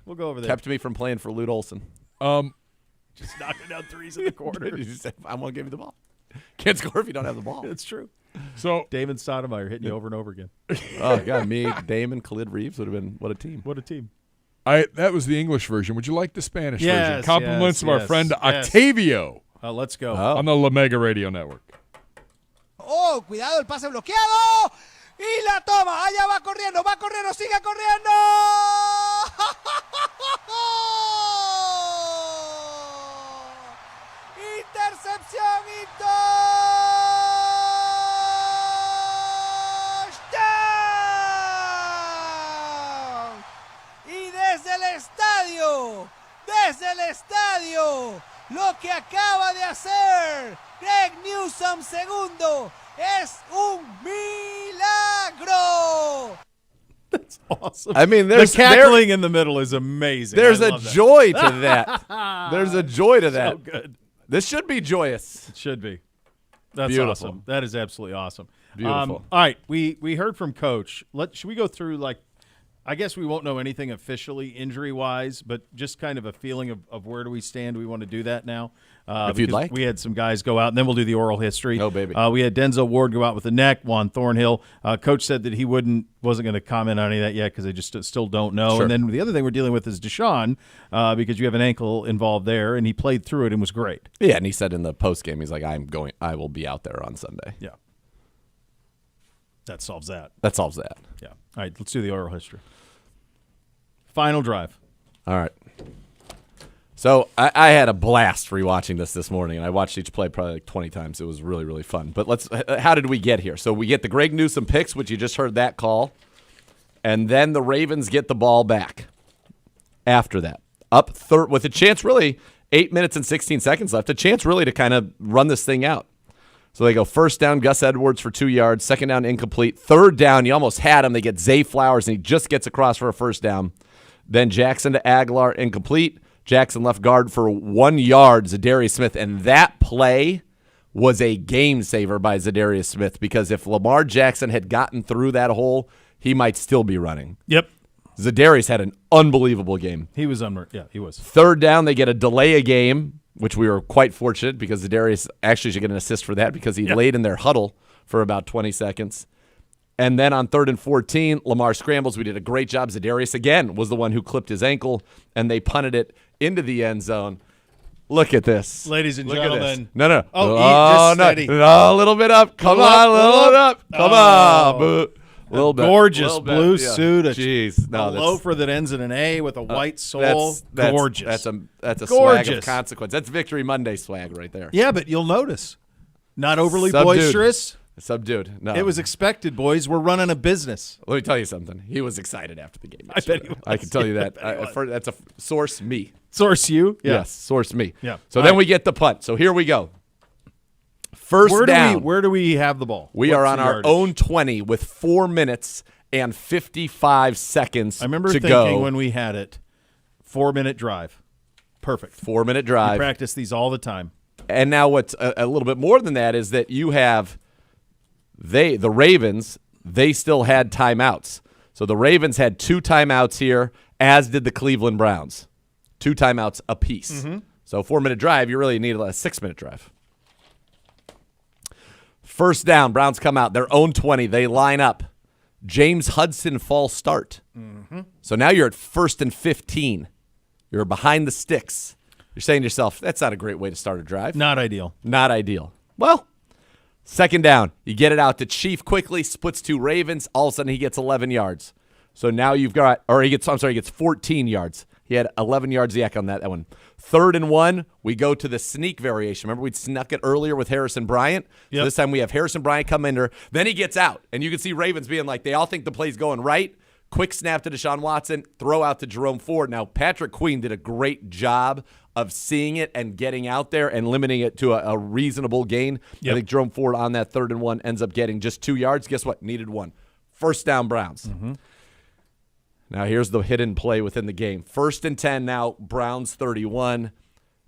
Speaker 7: We'll
Speaker 6: go over there.
Speaker 7: Kept me from playing for Lute Olson.
Speaker 6: Just knocking down threes in the corner.
Speaker 7: He said, I won't give you the ball. Can't score if you don't have the ball.
Speaker 6: It's true.
Speaker 20: So
Speaker 6: Damon Stoudemire hitting you over and over again.
Speaker 7: Oh God, me, Damon, Khalid Reeves would have been what a team.
Speaker 6: What a team.
Speaker 20: That was the English version. Would you like the Spanish version? Compliments of our friend
Speaker 6: yes.
Speaker 20: Octavio.
Speaker 6: Let's go.
Speaker 20: On the La Mega Radio Network.
Speaker 21: Oh, cuidado, el pase bloqueado. Y la toma. Allá va corriendo, sigue corriendo. Intercepción y touchdown. Y desde el estadio, lo que acaba de hacer Greg Newsome segundo es un milagro.
Speaker 6: That's awesome.
Speaker 7: I mean,
Speaker 6: the cackling in the middle is amazing.
Speaker 7: There's
Speaker 6: I
Speaker 7: a
Speaker 6: love that.
Speaker 7: joy to that. There's a joy to that.
Speaker 6: So good.
Speaker 7: This should be joyous.
Speaker 6: It should be. That's
Speaker 7: Beautiful.
Speaker 6: awesome. That is absolutely awesome.
Speaker 7: Beautiful.
Speaker 6: All right, we heard from Coach. Should we go through I guess we won't know anything officially injury-wise, but just kind of a feeling of where do we stand. We want to do that now.
Speaker 7: If you'd like.
Speaker 6: We had some guys go out, and then we'll do the oral history.
Speaker 7: Oh, baby.
Speaker 6: We had Denzel Ward go out with the neck, Juan Thornhill. Coach said that he wasn't going to comment on any of that yet because they just still don't know.
Speaker 7: Sure.
Speaker 6: And then the other thing we're dealing with is DeShaun because you have an ankle involved there, and he played through it and was great.
Speaker 7: Yeah, and he said in the postgame, he's like, I will be out there on Sunday.
Speaker 6: Yeah. That solves that.
Speaker 7: That solves that.
Speaker 6: Yeah. All right, let's do the oral history. Final drive.
Speaker 7: All right. So I had a blast rewatching this morning, and I watched each play probably like 20 times. It was really, really fun. But how did we get here? So we get the Greg Newsome picks, which you just heard that call, and then the Ravens get the ball back after that. Up third with a chance, really, 8 minutes and 16 seconds left, a chance really to kind of run this thing out. So they go first down, Gus Edwards for 2 yards, second down, incomplete. Third down, you almost had him. They get Zay Flowers, and he just gets across for a first down. Then Jackson to Aguilar, incomplete. Jackson left guard for 1 yard, Zadarius Smith. And that play was a game saver by Zadarius Smith because if Lamar Jackson had gotten through that hole, he might still be running.
Speaker 6: Yep.
Speaker 7: Zadarius had an unbelievable game.
Speaker 6: He was yeah, he was.
Speaker 7: Third down, they get a delay a game, which we were quite fortunate because Zadarius actually should get an assist for that because he laid in their huddle for about 20 seconds. And then on 3rd and 14, Lamar scrambles. We did a great job. Zadarius, again, was the one who clipped his ankle, and they punted it into the end zone. Look at this.
Speaker 6: Ladies and
Speaker 7: Look
Speaker 6: gentlemen.
Speaker 7: At this. No.
Speaker 6: Oh,
Speaker 7: no.
Speaker 6: steady.
Speaker 7: No, a little bit up. Come on, a little bit up. Come on. Boo. Little bit.
Speaker 6: Gorgeous
Speaker 7: Little bit.
Speaker 6: blue
Speaker 7: Yeah.
Speaker 6: suit.
Speaker 7: Jeez. No,
Speaker 6: a loafer that ends in an A with a white sole.
Speaker 7: That's
Speaker 6: gorgeous.
Speaker 7: That's a
Speaker 6: gorgeous.
Speaker 7: swag of consequence. That's Victory Monday swag right there.
Speaker 6: Yeah, but you'll notice. Not overly
Speaker 7: Subdued.
Speaker 6: boisterous.
Speaker 7: Subdued. No.
Speaker 6: It was expected, boys. We're running a business.
Speaker 7: Let me tell you something. He was excited after the game.
Speaker 6: I bet he was.
Speaker 7: I can tell you that.
Speaker 6: I bet he was.
Speaker 7: That's a source me.
Speaker 6: Source you? Yeah.
Speaker 7: Yes, source me.
Speaker 6: Yeah.
Speaker 7: So
Speaker 6: All
Speaker 7: then
Speaker 6: right.
Speaker 7: we get the punt. So here we go. First
Speaker 6: Where
Speaker 7: down.
Speaker 6: do we have the ball?
Speaker 7: We
Speaker 6: What's
Speaker 7: are on
Speaker 6: the
Speaker 7: our
Speaker 6: yardage?
Speaker 7: own 20 with 4 minutes and 55 seconds
Speaker 6: I remember
Speaker 7: to
Speaker 6: thinking
Speaker 7: go.
Speaker 6: when we had it, 4-minute drive. Perfect.
Speaker 7: 4-minute drive.
Speaker 6: We practice these all the time.
Speaker 7: And now what's a little bit more than that is that you have the Ravens, they still had timeouts. So the Ravens had 2 timeouts here, as did the Cleveland Browns. 2 timeouts apiece.
Speaker 6: Mm-hmm.
Speaker 7: So 4-minute drive, you really need a 6-minute drive. First down, Browns come out. Their own 20. They line up. James Hudson false start.
Speaker 6: Mm-hmm.
Speaker 7: So now you're at 1st and 15. You're behind the sticks. You're saying to yourself, that's not a great way to start a drive.
Speaker 6: Not ideal.
Speaker 7: Not ideal. Well, second down. You get it out to Chief quickly, splits 2 Ravens. All of a sudden, he gets 11 yards. So now you've got, he gets 14 yards. He had 11 yards yak on that one. 3rd and 1, we go to the sneak variation. Remember, we'd snuck it earlier with Harrison Bryant?
Speaker 6: Yep.
Speaker 7: So this time we have Harrison Bryant come in there. Then he gets out, and you can see Ravens being like, they all think the play's going right. Quick snap to DeShaun Watson, throw out to Jerome Ford. Now, Patrick Queen did a great job of seeing it and getting out there and limiting it to a reasonable gain.
Speaker 6: Yep.
Speaker 7: I think Jerome Ford on that 3rd and 1 ends up getting just 2 yards. Guess what? Needed 1. First down, Browns.
Speaker 6: Mm-hmm.
Speaker 7: Now, here's the hidden play within the game. 1st and 10 now, Browns 31.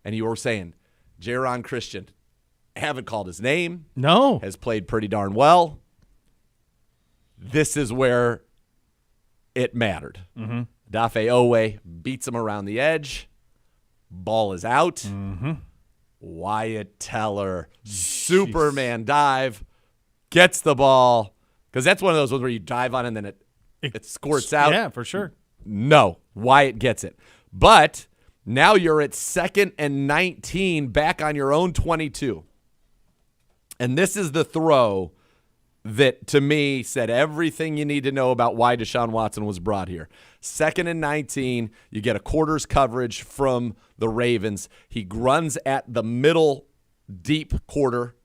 Speaker 7: And you were saying, Jaron Christian, haven't called his name.
Speaker 6: No.
Speaker 7: Has played pretty darn well. This is where it mattered.
Speaker 6: Mm-hmm.
Speaker 7: Dafe Owe beats him around the edge. Ball is out.
Speaker 6: Mm-hmm.
Speaker 7: Wyatt Teller, Superman dive, gets the ball. Because that's one of those ones where you dive on and then it squirts out.
Speaker 6: Yeah, for sure.
Speaker 7: No, Wyatt gets it. But now you're at 2nd and 19 back on your own 22. And this is the throw that, to me, said everything you need to know about why DeShaun Watson was brought here. 2nd and 19, you get a quarter's coverage from the Ravens. He runs at the middle right deep quarter,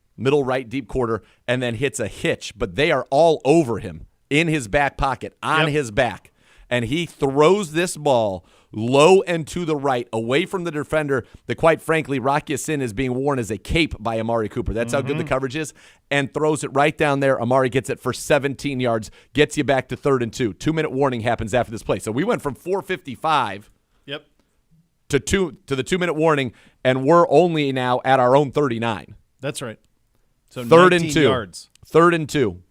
Speaker 7: and then hits a hitch. But they are all over him in his back pocket, on his back. And he throws this ball low and to the right, away from the defender that, quite frankly, Rocky Sin is being worn as a cape by Amari Cooper. That's how good the coverage is. And throws it right down there. Amari gets it for 17 yards, gets you back to 3rd and 2. 2-minute warning happens after this play. So we went from 4:55 to the 2-minute warning, and we're only now at our own 39.
Speaker 6: That's right. So
Speaker 7: 3rd
Speaker 6: 19
Speaker 7: and 2.
Speaker 6: yards.
Speaker 7: 3rd and 2.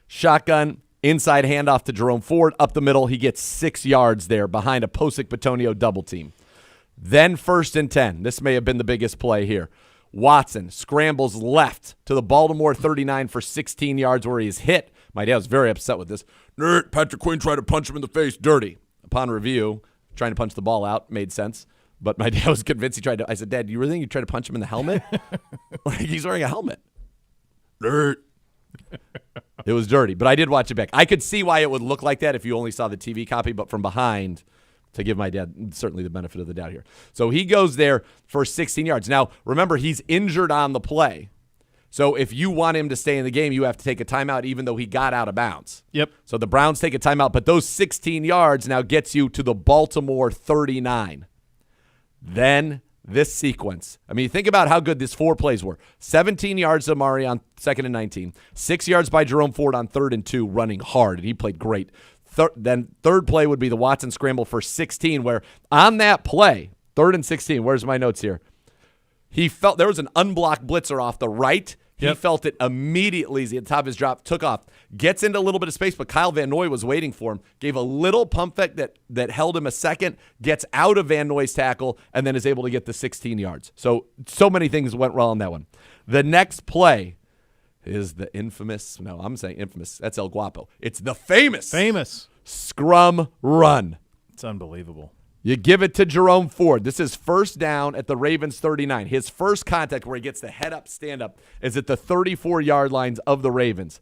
Speaker 7: Shotgun. Inside handoff to Jerome Ford. Up the middle, he gets 6 yards there behind a Posick-Petonio double team. Then 1st and 10. This may have been the biggest play here. Watson scrambles left to the Baltimore 39 for 16 yards where he is hit. My dad was very upset with this. Patrick Queen tried to punch him in the face. Dirty. Upon review, trying to punch the ball out made sense. But my dad was convinced he tried to. I said, Dad, do you really think you tried to punch him in the helmet? Like, he's wearing a helmet. Dirt. It was dirty, but I did watch it back. I could see why it would look like that if you only saw the TV copy, but from behind, to give my dad certainly the benefit of the doubt here. So he goes there for 16 yards. Now, remember, he's injured on the play. So if you want him to stay in the game, you have to take a timeout even though he got out of bounds.
Speaker 6: Yep.
Speaker 7: So the Browns take a timeout, but those 16 yards now gets you to the Baltimore 39. Then this sequence. I mean, think about how good these 4 plays were. 17 yards to Amari on 2nd and 19. 6 yards by Jerome Ford on 3rd and 2, running hard, and he played great. Then 3rd play would be the Watson scramble for 16, where on that play, 3rd and 16, where's my notes here? He felt there was an unblocked blitzer off the right. He felt it immediately as he at the top of his drop, took off, gets into a little bit of space, but Kyle Van Noy was waiting for him, gave a little pump fake that held him a second, gets out of Van Noy's tackle, and then is able to get the 16 yards. So many things went well on that one. The next play is the infamous, no, I'm saying infamous, that's El Guapo. It's the famous scrum run.
Speaker 6: It's unbelievable.
Speaker 7: You give it to Jerome Ford. This is 1st down at the Ravens 39. His first contact where he gets the head up, stand up, is at the 34-yard lines of the Ravens.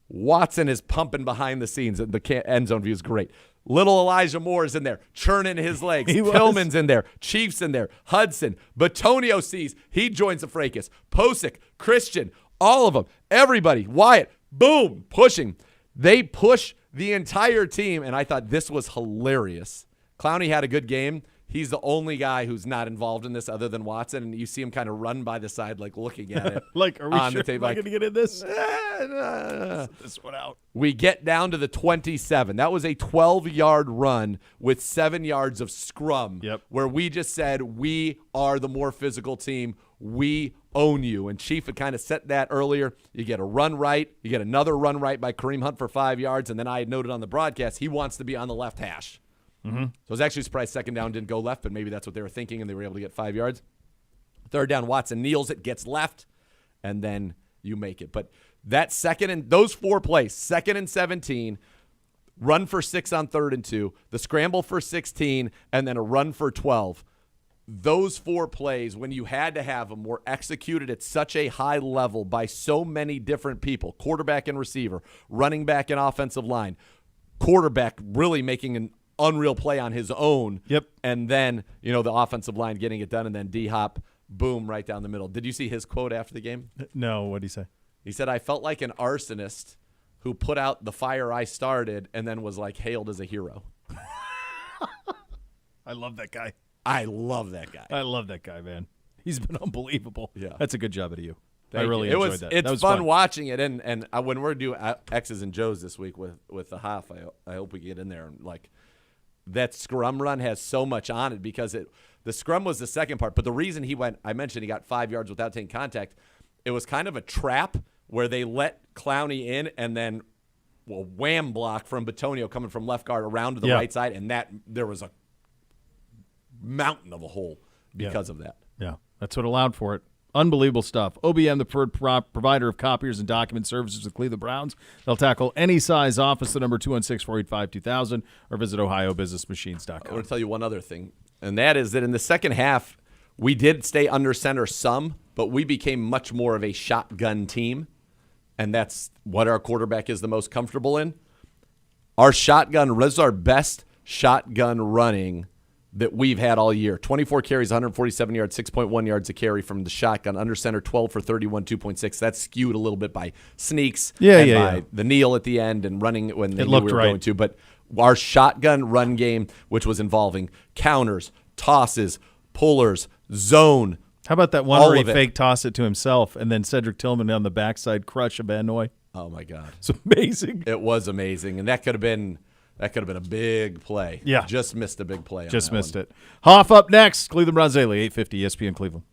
Speaker 7: Watson is pumping behind the scenes. The end zone view is great. Little Elijah Moore is in there, churning his legs. Tillman's in there. Chief's in there. Hudson. Betonio sees. He joins the fracas. Posick, Christian, all of them. Everybody. Wyatt. Boom. Pushing. They push the entire team, and I thought this was hilarious. Clowney had a good game. he's the only guy who's not involved in this other than Watson, and you see him kind of run by the side, like looking at it.
Speaker 6: Like, are we
Speaker 7: on
Speaker 6: sure
Speaker 7: the tape,
Speaker 6: we're going to get in this?
Speaker 7: This
Speaker 6: one out.
Speaker 7: We get down to the 27. That was a 12-yard run with 7 yards of scrum. Where we just said, we are the more physical team. We own you. And Chief had kind of set that earlier. You get a run right. You get another run right by Kareem Hunt for 5 yards. And then I had noted on the broadcast, he wants to be on the left hash. So I was actually surprised second down didn't go left, but maybe that's what they were thinking, and they were able to get 5 yards. Third down, Watson kneels it, gets left, and then you make it. But that those 4 plays, 2nd and 17, run for 6 on 3rd and 2, the scramble for 16, and then a run for 12. Those 4 plays, when you had to have them, were executed at such a high level by so many different people, quarterback and receiver, running back and offensive line, quarterback really making an unreal play on his own. And then, the offensive line getting it done, and then D-Hop, boom, right down the middle. Did you see his quote after the game?
Speaker 6: No, what did he say?
Speaker 7: He said, I felt like an arsonist who put out the fire I started and then was, hailed as a hero.
Speaker 6: I love that guy.
Speaker 7: I love that guy.
Speaker 6: I love that guy, man. He's been unbelievable.
Speaker 7: Yeah.
Speaker 6: That's a good job out of you.
Speaker 7: Thank
Speaker 6: I really
Speaker 7: you.
Speaker 6: enjoyed that.
Speaker 7: It's
Speaker 6: That was
Speaker 7: fun watching it, and when we're doing X's and Joe's this week with the Hoff, I hope we get in there and that scrum run has so much on it because the scrum was the second part, but the reason I mentioned he got 5 yards without taking contact, it was kind of a trap where they let Clowney in and then wham block from Bitonio coming from left guard around to the right side, and there was a mountain of a hole because of that.
Speaker 6: Yeah, that's what allowed for it. Unbelievable stuff. OBM, the preferred provider of copiers and document services to Cleveland Browns. They'll tackle any size office, the number 216-485-2000, or visit ohiobusinessmachines.com.
Speaker 7: I want to tell you one other thing, and that is that in the second half, we did stay under center some, but we became much more of a shotgun team, and that's what our quarterback is the most comfortable in. This is our best shotgun running that we've had all year. 24 carries, 147 yards, 6.1 yards a carry from the shotgun. Under center, 12 for 31, 2.6. That's skewed a little bit by sneaks and by the kneel at the end and running when they knew we were going to. But our shotgun run game, which was involving counters, tosses, pullers, zone.
Speaker 6: How about that one where he fake toss it to himself and then Cedric Tillman on the backside crush a Benoit?
Speaker 7: Oh, my God.
Speaker 6: It's amazing.
Speaker 7: It was amazing. And that could have been a big play.
Speaker 6: Yeah.
Speaker 7: Just missed a big play.
Speaker 6: Just missed it. Hoff up next. Cleveland Browns Daily, 850 ESPN Cleveland.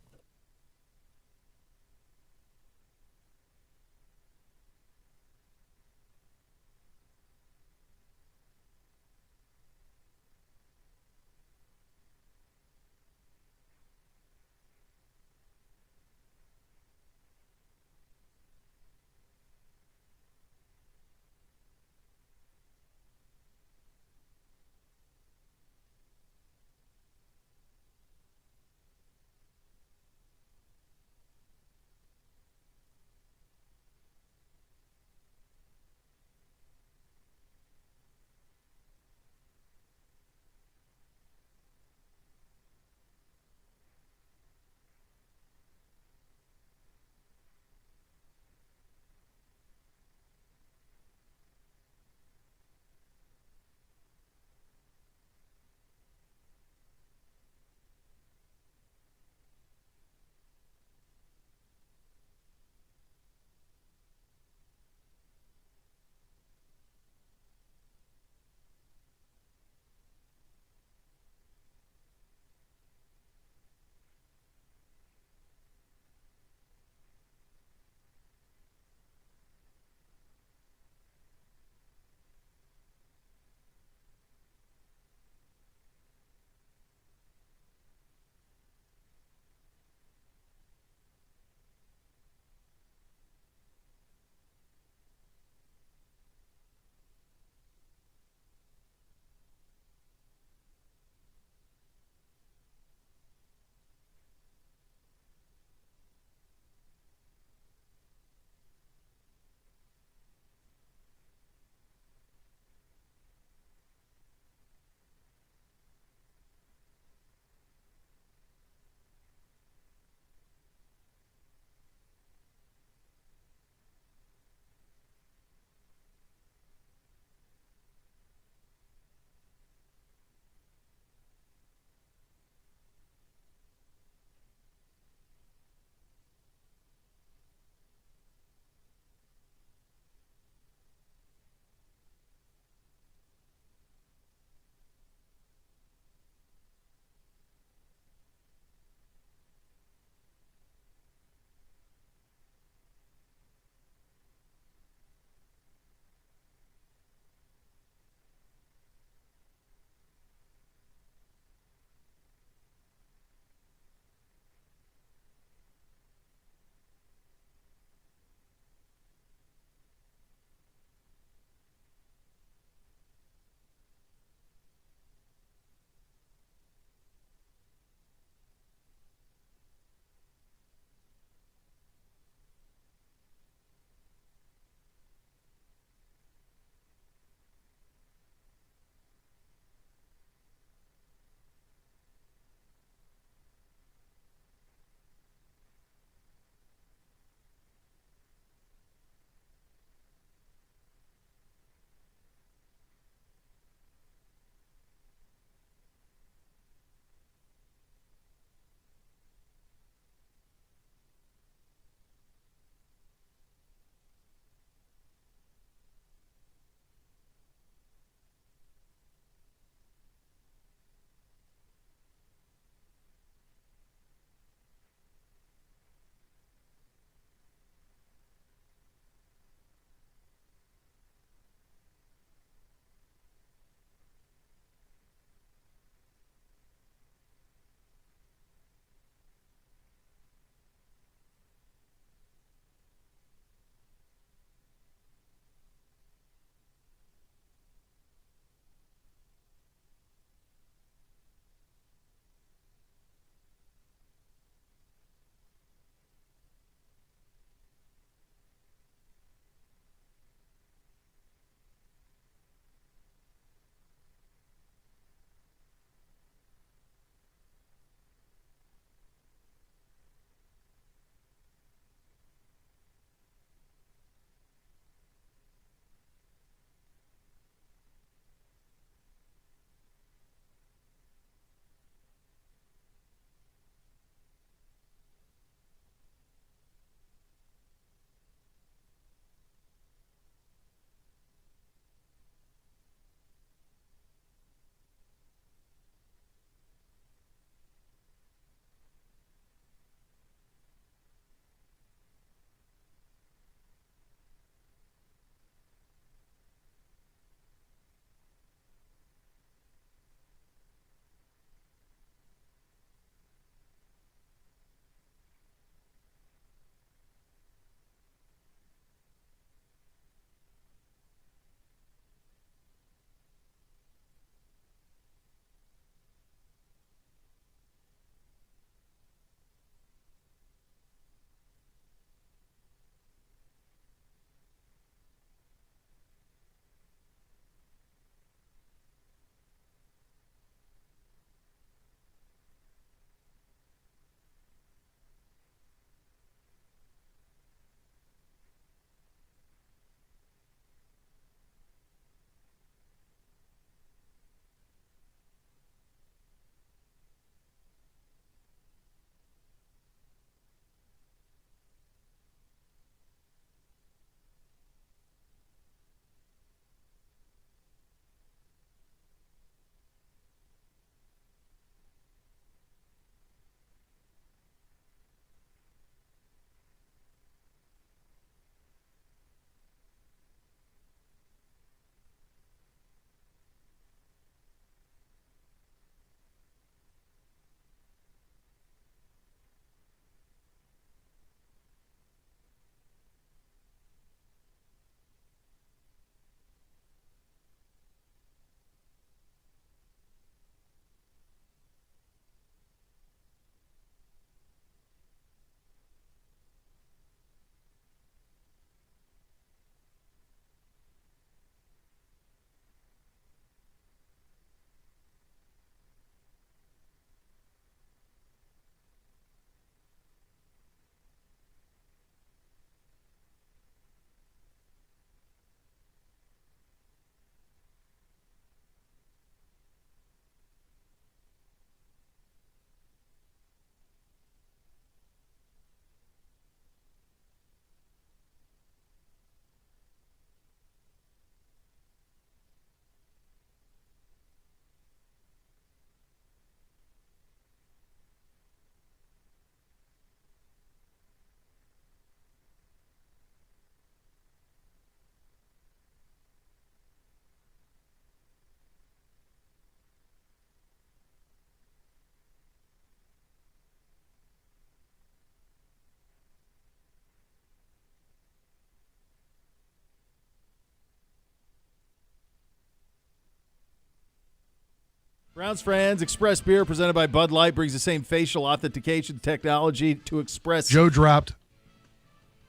Speaker 6: Browns fans, Express Beer presented by Bud Light brings the same facial authentication technology to Express.
Speaker 2: Joe dropped.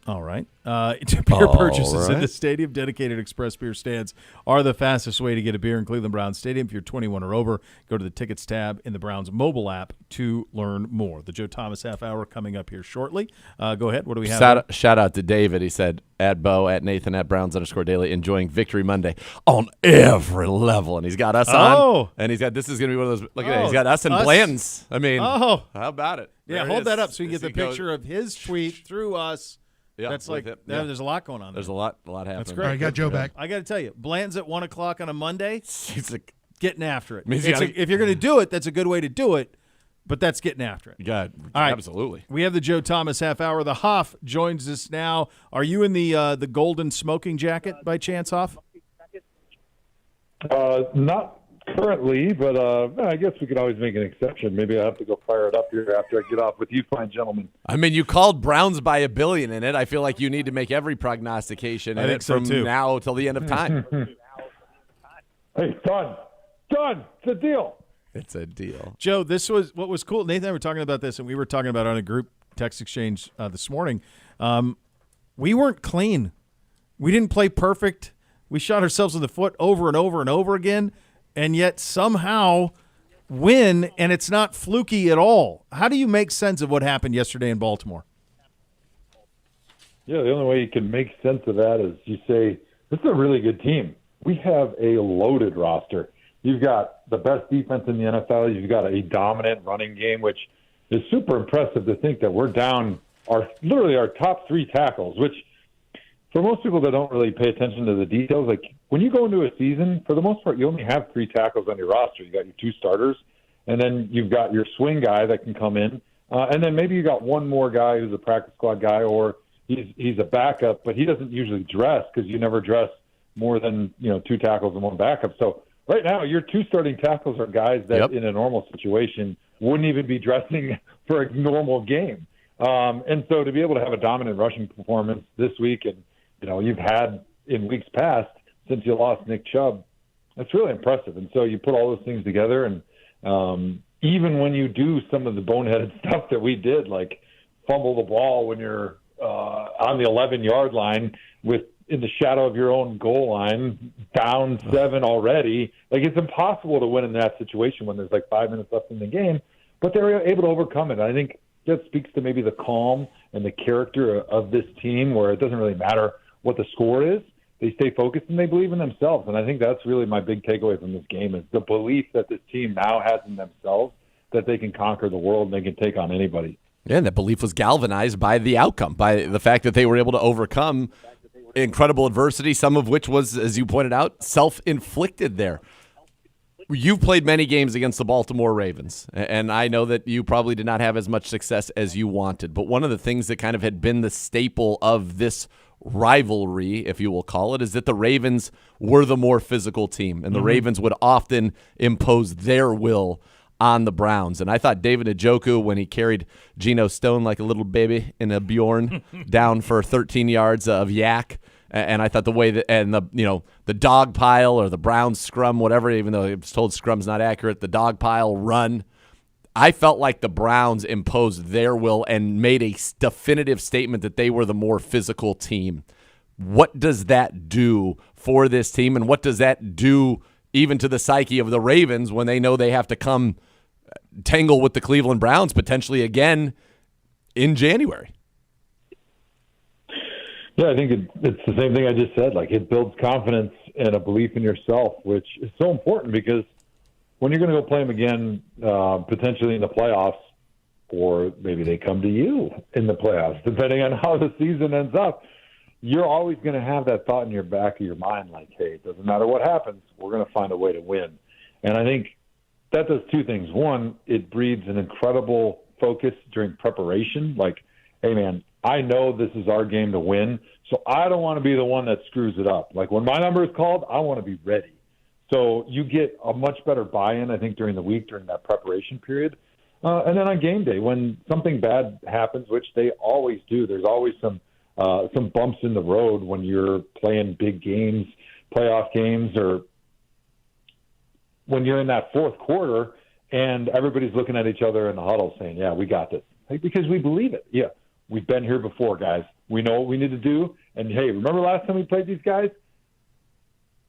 Speaker 6: All right. Beer purchases in the stadium. Dedicated Express Beer stands are the fastest way to get a beer in Cleveland Browns Stadium. If you're 21 or over, go to the Tickets tab in the Browns mobile app to learn more. The Joe Thomas half hour coming up here shortly. Go ahead. What do we have?
Speaker 7: Shout out to David. He said, at Bo, at Nathan, at Browns_Daily, enjoying Victory Monday on every level. And he's got us on. And he's got, this is going to be one of those, look at that. He's got us and Bland's. I mean, how about it?
Speaker 6: Yeah, hold that up so you can get the picture of his tweet through us.
Speaker 7: Yeah,
Speaker 6: that's like there's a lot going on there.
Speaker 7: There's a lot happening.
Speaker 6: That's great.
Speaker 2: All right, got Joe back.
Speaker 6: I got to tell you, Bland's at 1 o'clock on a Monday.
Speaker 7: He's like,
Speaker 6: getting after it.
Speaker 7: If
Speaker 6: If you're going to do it, that's a good way to do it, but that's getting after it.
Speaker 7: Yeah,
Speaker 6: all right.
Speaker 7: Absolutely.
Speaker 6: We have the Joe Thomas half hour. The Hoff joins us now. Are you in the golden smoking jacket by chance, Hoff?
Speaker 22: Not currently, but I guess we could always make an exception. Maybe I have to go fire it up here after I get off with you fine gentlemen.
Speaker 7: I mean, you called Browns by $1 billion in it. I feel like you need to make every prognostication in it from now till the end of time.
Speaker 22: Hey, done. It's a deal.
Speaker 7: It's a deal.
Speaker 6: Joe, this was what was cool. Nathan and I were talking about this, and we were talking about it on a group text exchange this morning. We weren't clean. We didn't play perfect. We shot ourselves in the foot over and over and over again, and yet somehow win, and it's not fluky at all. How do you make sense of what happened yesterday in Baltimore?
Speaker 22: Yeah, the only way you can make sense of that is you say, this is a really good team. We have a loaded roster. You've got the best defense in the NFL. You've got a dominant running game, which is super impressive to think that we're down literally our top 3 tackles, which for most people that don't really pay attention to the details, like when you go into a season, for the most part, you only have 3 tackles on your roster. You got your 2 starters, and then you've got your swing guy that can come in, and then maybe you got one more guy who's a practice squad guy, or he's a backup, but he doesn't usually dress because you never dress more than 2 tackles and 1 backup. So right now, your 2 starting tackles are guys that in a normal situation wouldn't even be dressing for a normal game. And so to be able to have a dominant rushing performance this week, and you've had in weeks past since you lost Nick Chubb, that's really impressive. And so you put all those things together, and even when you do some of the boneheaded stuff that we did, like fumble the ball when you're on the 11-yard line in the shadow of your own goal line, down 7 already. Like, it's impossible to win in that situation when there's like 5 minutes left in the game, but they were able to overcome it. I think that speaks to maybe the calm and the character of this team, where it doesn't really matter what the score is. They stay focused and they believe in themselves. And I think that's really my big takeaway from this game, is the belief that this team now has in themselves that they can conquer the world and they can take on anybody.
Speaker 7: Yeah, and that belief was galvanized by the outcome, by the fact that they were able to overcome incredible adversity, some of which was, as you pointed out, self-inflicted there. You've played many games against the Baltimore Ravens, and I know that you probably did not have as much success as you wanted. But one of the things that kind of had been the staple of this rivalry, if you will call it, is that the Ravens were the more physical team, and the Ravens would often impose their will on the Browns. And I thought David Njoku, when he carried Geno Stone like a little baby in a Bjorn down for 13 yards of yak, and I thought the way that, and the dog pile or the Browns scrum, whatever, even though I was told scrum's not accurate, the dog pile run, I felt like the Browns imposed their will and made a definitive statement that they were the more physical team. What does that do for this team, and what does that do even to the psyche of the Ravens when they know they have to come tangle with the Cleveland Browns potentially again in January?
Speaker 22: Yeah, I think it's the same thing I just said. Like, it builds confidence and a belief in yourself, which is so important, because when you're going to go play them again, potentially in the playoffs, or maybe they come to you in the playoffs, depending on how the season ends up, you're always going to have that thought in your back of your mind, like, hey, it doesn't matter what happens, we're going to find a way to win. And I think that does 2 things. One, it breeds an incredible focus during preparation. Like, hey, man, I know this is our game to win, so I don't want to be the one that screws it up. Like, when my number is called, I want to be ready. So you get a much better buy-in, I think, during the week, during that preparation period. And then on game day, when something bad happens, which they always do, there's always some bumps in the road when you're playing big games, playoff games, or when you're in that fourth quarter and everybody's looking at each other in the huddle saying, yeah, we got this. Because we believe it. Yeah, we've been here before, guys. We know what we need to do. And, hey, remember last time we played these guys?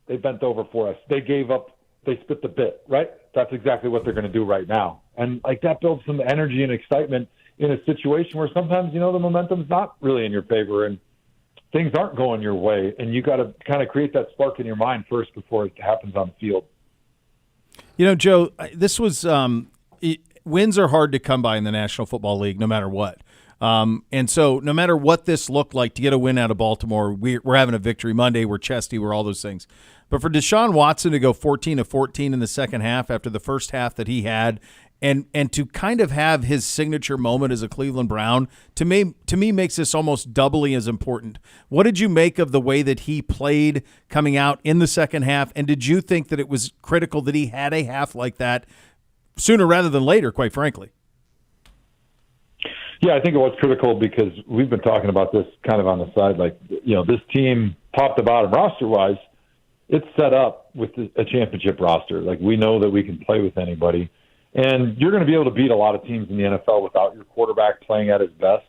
Speaker 22: They bent over for us. They gave up. They spit the bit, right? That's exactly what they're going to do right now. And, that builds some energy and excitement in a situation where sometimes, the momentum's not really in your favor and things aren't going your way. And you got to kind of create that spark in your mind first before it happens on the field.
Speaker 6: Joe, this was wins are hard to come by in the National Football League no matter what. And so no matter what this looked like to get a win out of Baltimore, we're having a victory Monday, we're chesty, we're all those things. But for DeShaun Watson to go 14 of 14 in the second half after the first half that he had, and to kind of have his signature moment as a Cleveland Brown, to me makes this almost doubly as important. What did you make of the way that he played coming out in the second half, and did you think that it was critical that he had a half like that sooner rather than later, quite frankly?
Speaker 22: Yeah, I think it was critical because we've been talking about this kind of on the side. This team, top to bottom, roster-wise, it's set up with a championship roster. We know that we can play with anybody. And you're going to be able to beat a lot of teams in the NFL without your quarterback playing at his best.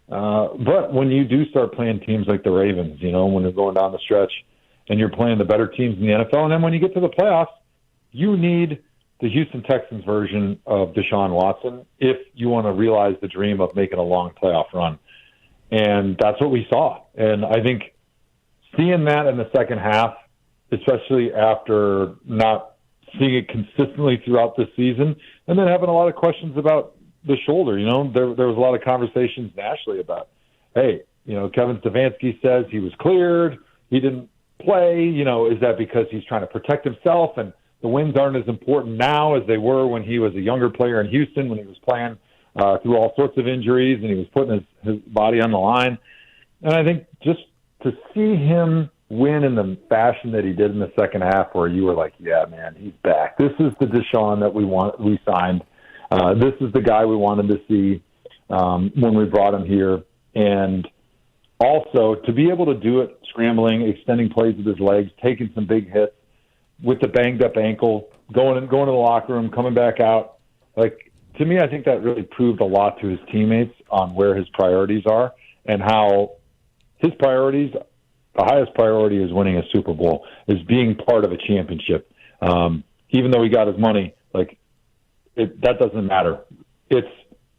Speaker 22: But when you do start playing teams like the Ravens, when they're going down the stretch and you're playing the better teams in the NFL, and then when you get to the playoffs, you need the Houston Texans version of DeShaun Watson if you want to realize the dream of making a long playoff run. And that's what we saw. And I think seeing that in the second half, especially after not seeing it consistently throughout the season, and then having a lot of questions about the shoulder. There was a lot of conversations nationally about, hey, Kevin Stefanski says he was cleared, he didn't play. Is that because he's trying to protect himself and the wins aren't as important now as they were when he was a younger player in Houston, when he was playing through all sorts of injuries and he was putting his body on the line. And I think just to see him win in the fashion that he did in the second half, where you were like, yeah, man, he's back. This is the DeShaun that we signed. This is the guy we wanted to see when we brought him here. And also to be able to do it scrambling, extending plays with his legs, taking some big hits with the banged up ankle, going to the locker room, coming back out. To me, I think that really proved a lot to his teammates on where his priorities are and how his priorities, the highest priority is winning a Super Bowl, is being part of a championship. Even though he got his money, that doesn't matter. It's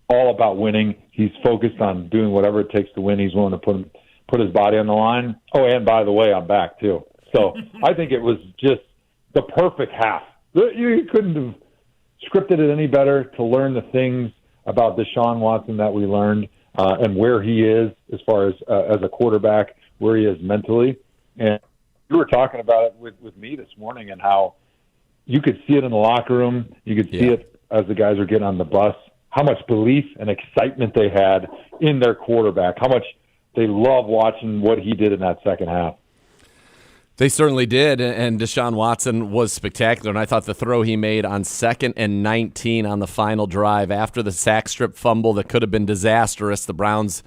Speaker 22: all about winning. He's focused on doing whatever it takes to win. He's willing to put his body on the line. Oh, and by the way, I'm back too. So I think it was just the perfect half. You couldn't have scripted it any better to learn the things about DeShaun Watson that we learned and where he is as far as a quarterback, where he is mentally. And you were talking about it with me this morning and how you could see it in the locker room. You could see it as the guys were getting on the bus, how much belief and excitement they had in their quarterback, how much they love watching what he did in that second half.
Speaker 7: They certainly did, and DeShaun Watson was spectacular, and I thought the throw he made on 2nd and 19 on the final drive after the sack strip fumble that could have been disastrous, the Browns,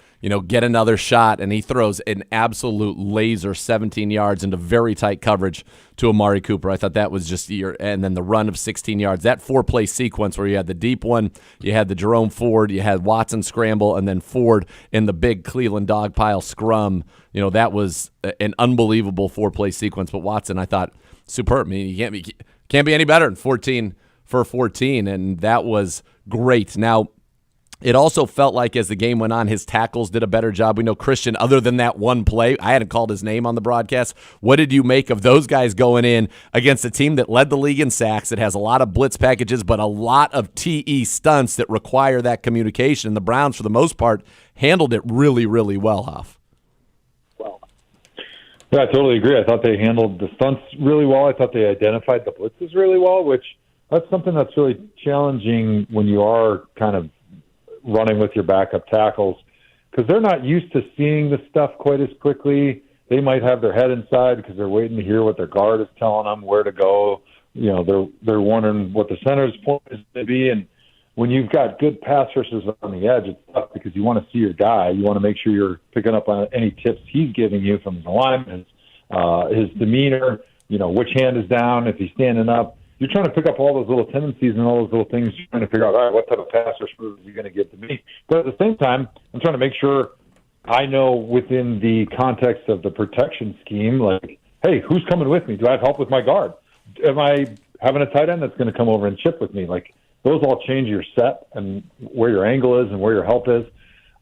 Speaker 7: get another shot, and he throws an absolute laser 17 yards into very tight coverage to Amari Cooper. I thought that was just and then the run of 16 yards, that 4-play sequence where you had the deep one, you had the Jerome Ford, you had Watson scramble, and then Ford in the big Cleveland dog pile scrum. That was an unbelievable 4-play sequence. But Watson, I thought, superb. I mean, you can't be any better than 14 for 14, and that was great. Now, it also felt like as the game went on, his tackles did a better job. We know Christian, other than that one play, I hadn't called his name on the broadcast. What did you make of those guys going in against a team that led the league in sacks, that has a lot of blitz packages, but a lot of TE stunts that require that communication? The Browns, for the most part, handled it really, really well, Hoff.
Speaker 22: Yeah, I totally agree. I thought they handled the stunts really well. I thought they identified the blitzes really well, which that's something that's really challenging when you are kind of running with your backup tackles, because they're not used to seeing the stuff quite as quickly. They might have their head inside because they're waiting to hear what their guard is telling them, where to go. They're wondering what the center's point is to be. And when you've got good pass rushers on the edge, it's tough because you want to see your guy. You want to make sure you're picking up on any tips he's giving you from his alignment, his demeanor, which hand is down, if he's standing up. you're trying to pick up all those little tendencies and all those little things, you're trying to figure out, all right, what type of pass rush moves are you going to give to me? But at the same time, I'm trying to make sure I know within the context of the protection scheme, like, hey, who's coming with me? Do I have help with my guard? Am I having a tight end that's going to come over and chip with me? Like, those all change your set and where your angle is and where your help is.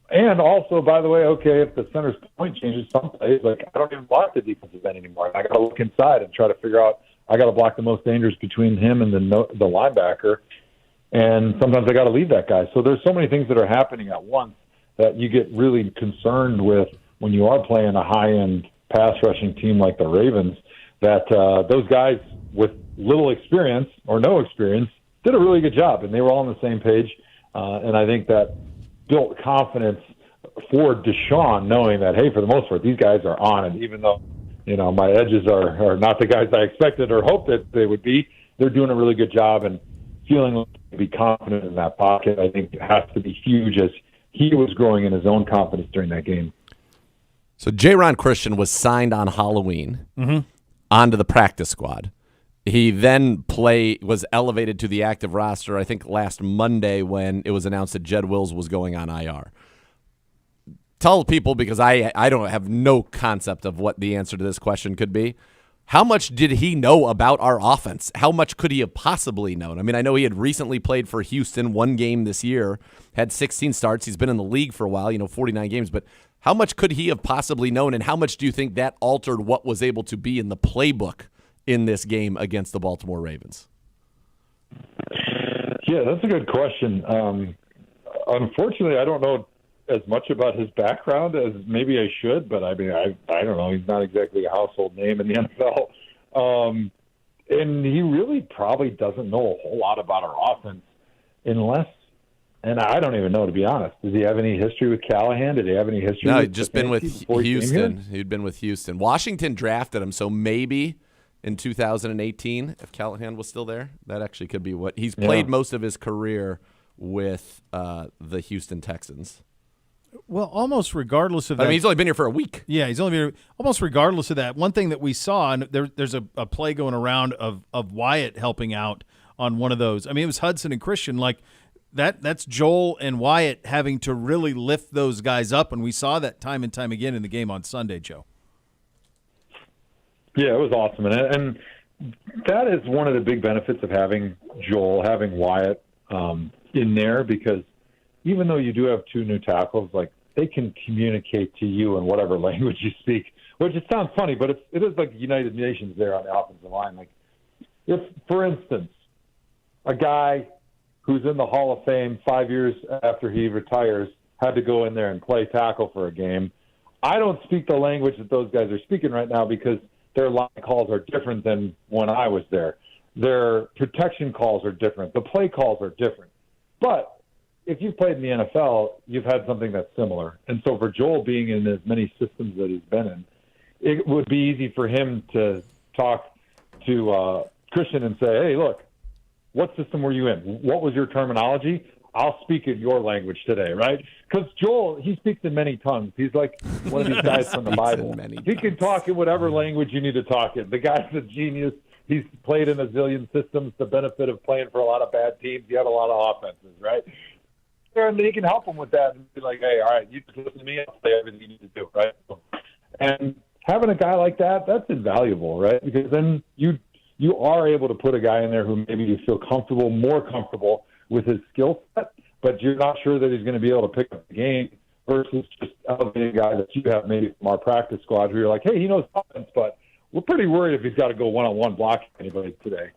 Speaker 22: And also, by the way, okay, if the center's point changes some plays, like, I don't even block the defensive end anymore. I got to look inside and try to figure out, I got to block the most dangerous between him and the linebacker. And sometimes I got to leave that guy. So there's so many things that are happening at once that you get really concerned with when you are playing a high-end pass rushing team like the Ravens, that those guys with little experience or no experience did a really good job, and they were all on the same page. And I think that built confidence for DeShaun, knowing that, hey, for the most part, these guys are on it. Even though, my edges are not the guys I expected or hoped that they would be, they're doing a really good job, and feeling like to be confident in that pocket, I think, has to be huge as he was growing in his own confidence during that game.
Speaker 7: So J.Ron Christian was signed on Halloween onto the practice squad. He then was elevated to the active roster, I think, last Monday when it was announced that Jed Wills was going on IR. Tell people, because I don't have no concept of what the answer to this question could be. How much did he know about our offense? How much could he have possibly known? I mean, I know he had recently played for Houston, one game this year, had 16 starts. He's been in the league for a while, 49 games. But how much could he have possibly known, and how much do you think that altered what was able to be in the playbook in this game against the Baltimore Ravens?
Speaker 22: Yeah, that's a good question. Unfortunately, I don't know as much about his background as maybe I should, but I mean, I don't know. He's not exactly a household name in the NFL. And he really probably doesn't know a whole lot about our offense unless, and I don't even know, to be honest. Does he have any history with Callahan? Did he have any history?
Speaker 7: No, he'd just been with Houston. He'd been with Houston. Washington drafted him, so maybe in 2018, if Callahan was still there, that actually could be what he's played most of his career with the Houston Texans.
Speaker 6: Well, almost regardless of that.
Speaker 7: I mean, he's only been here for a week.
Speaker 6: Yeah, he's only been here. Almost regardless of that, one thing that we saw, and there's a play going around of Wyatt helping out on one of those. I mean, it was Hudson and Christian. Like, that's Joel and Wyatt having to really lift those guys up, and we saw that time and time again in the game on Sunday, Joe.
Speaker 22: Yeah, it was awesome. And that is one of the big benefits of having Joel, having Wyatt in there, because even though you do have two new tackles, like, they can communicate to you in whatever language you speak, which it sounds funny, but it is like United Nations there on the offensive line. Like, if, for instance, a guy who's in the Hall of Fame 5 years after he retires had to go in there and play tackle for a game, I don't speak the language that those guys are speaking right now because their line calls are different than when I was there. Their protection calls are different. The play calls are different. But if you've played in the NFL, you've had something that's similar. And so for Joel being in as many systems that he's been in, it would be easy for him to talk to Christian and say, hey, look, what system were you in? What was your terminology? I'll speak in your language today, right? Because Joel, he speaks in many tongues. He's like one of these guys from the Bible. He can talk in whatever language you need to talk in. The guy's a genius. He's played in a zillion systems, the benefit of playing for a lot of bad teams. You have a lot of offenses, right? And he can help them with that and be like, hey, all right, you just listen to me. I'll say everything you need to do, right? And having a guy like that, that's invaluable, right? Because then you are able to put a guy in there who maybe you feel more comfortable with his skill set, but you're not sure that he's going to be able to pick up the game versus just elevating a guy that you have maybe from our practice squad who you're like, hey, he knows offense, but we're pretty worried if he's got to go one-on-one blocking anybody today.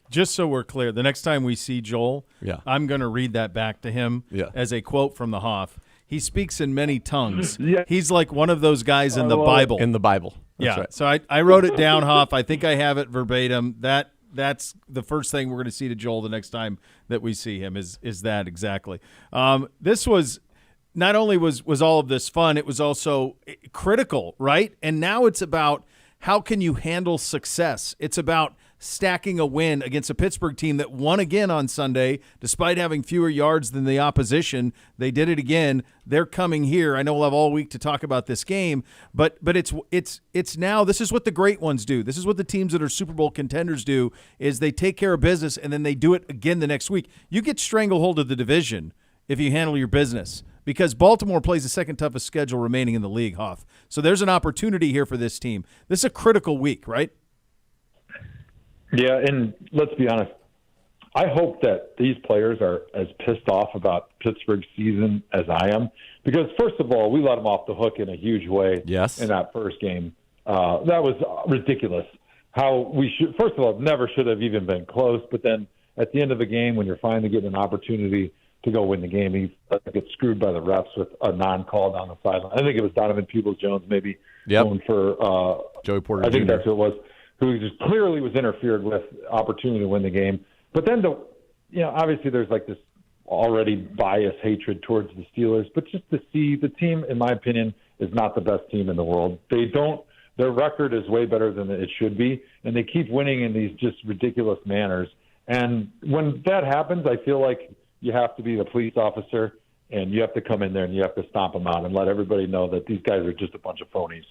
Speaker 6: Just so we're clear, the next time we see Joel, I'm going to read that back to him as a quote from the Hoff. He speaks in many tongues. He's like one of those guys in the Bible.
Speaker 7: In the Bible. That's right.
Speaker 6: So I wrote it down, Hoff. I think I have it verbatim. That's the first thing we're going to see to Joel the next time that we see him is that exactly. This was not only was all of this fun, it was also critical, right? And now it's about how can you handle success. It's about stacking a win against a Pittsburgh team that won again on Sunday, despite having fewer yards than the opposition. They did it again. They're coming here. I know we'll have all week to talk about this game, but it's now, this is what the great ones do. This is what the teams that are Super Bowl contenders do, is they take care of business and then they do it again the next week. You get stranglehold of the division if you handle your business, because Baltimore plays the second toughest schedule remaining in the league, Hoff. So there's an opportunity here for this team. This is a critical week, right?
Speaker 22: Yeah, and let's be honest. I hope that these players are as pissed off about Pittsburgh's season as I am, because first of all, we let them off the hook in a huge way.
Speaker 7: Yes.
Speaker 22: In that first game. That was ridiculous. How we should, first of all, never should have even been close, but then at the end of the game, when you're finally getting an opportunity to go win the game, he gets screwed by the refs with a non-call down the sideline. I think it was Donovan Peoples-Jones maybe going for
Speaker 7: Joey Porter
Speaker 22: I think
Speaker 7: Jr.
Speaker 22: that's who it was, who just clearly was interfered with, opportunity to win the game. But then, obviously there's like this already biased hatred towards the Steelers, but just to see the team, in my opinion, is not the best team in the world. Their record is way better than it should be, and they keep winning in these just ridiculous manners. And when that happens, I feel like you have to be the police officer, and you have to come in there and you have to stomp them out and let everybody know that these guys are just a bunch of phonies.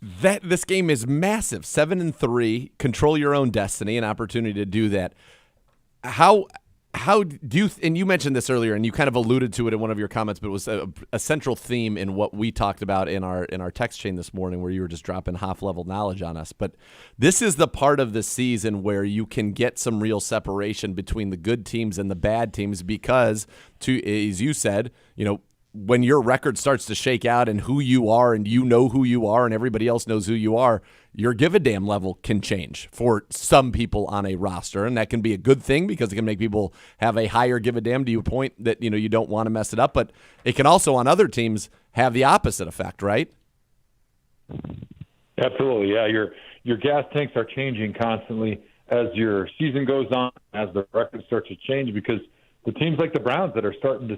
Speaker 7: This game is massive. 7-3, control your own destiny, an opportunity to do that. How do you, and you mentioned this earlier, and you kind of alluded to it in one of your comments, but it was a central theme in what we talked about in our text chain this morning, where you were just dropping Hoff-level knowledge on us. But this is the part of the season where you can get some real separation between the good teams and the bad teams, because, as you said, when your record starts to shake out and who you are, and you know who you are and everybody else knows who you are, your give-a-damn level can change for some people on a roster. And that can be a good thing, because it can make people have a higher give-a-damn to your point that, you don't want to mess it up. But it can also, on other teams, have the opposite effect, right?
Speaker 22: Absolutely, yeah. Your gas tanks are changing constantly as your season goes on, as the record starts to change, because the teams like the Browns that are starting to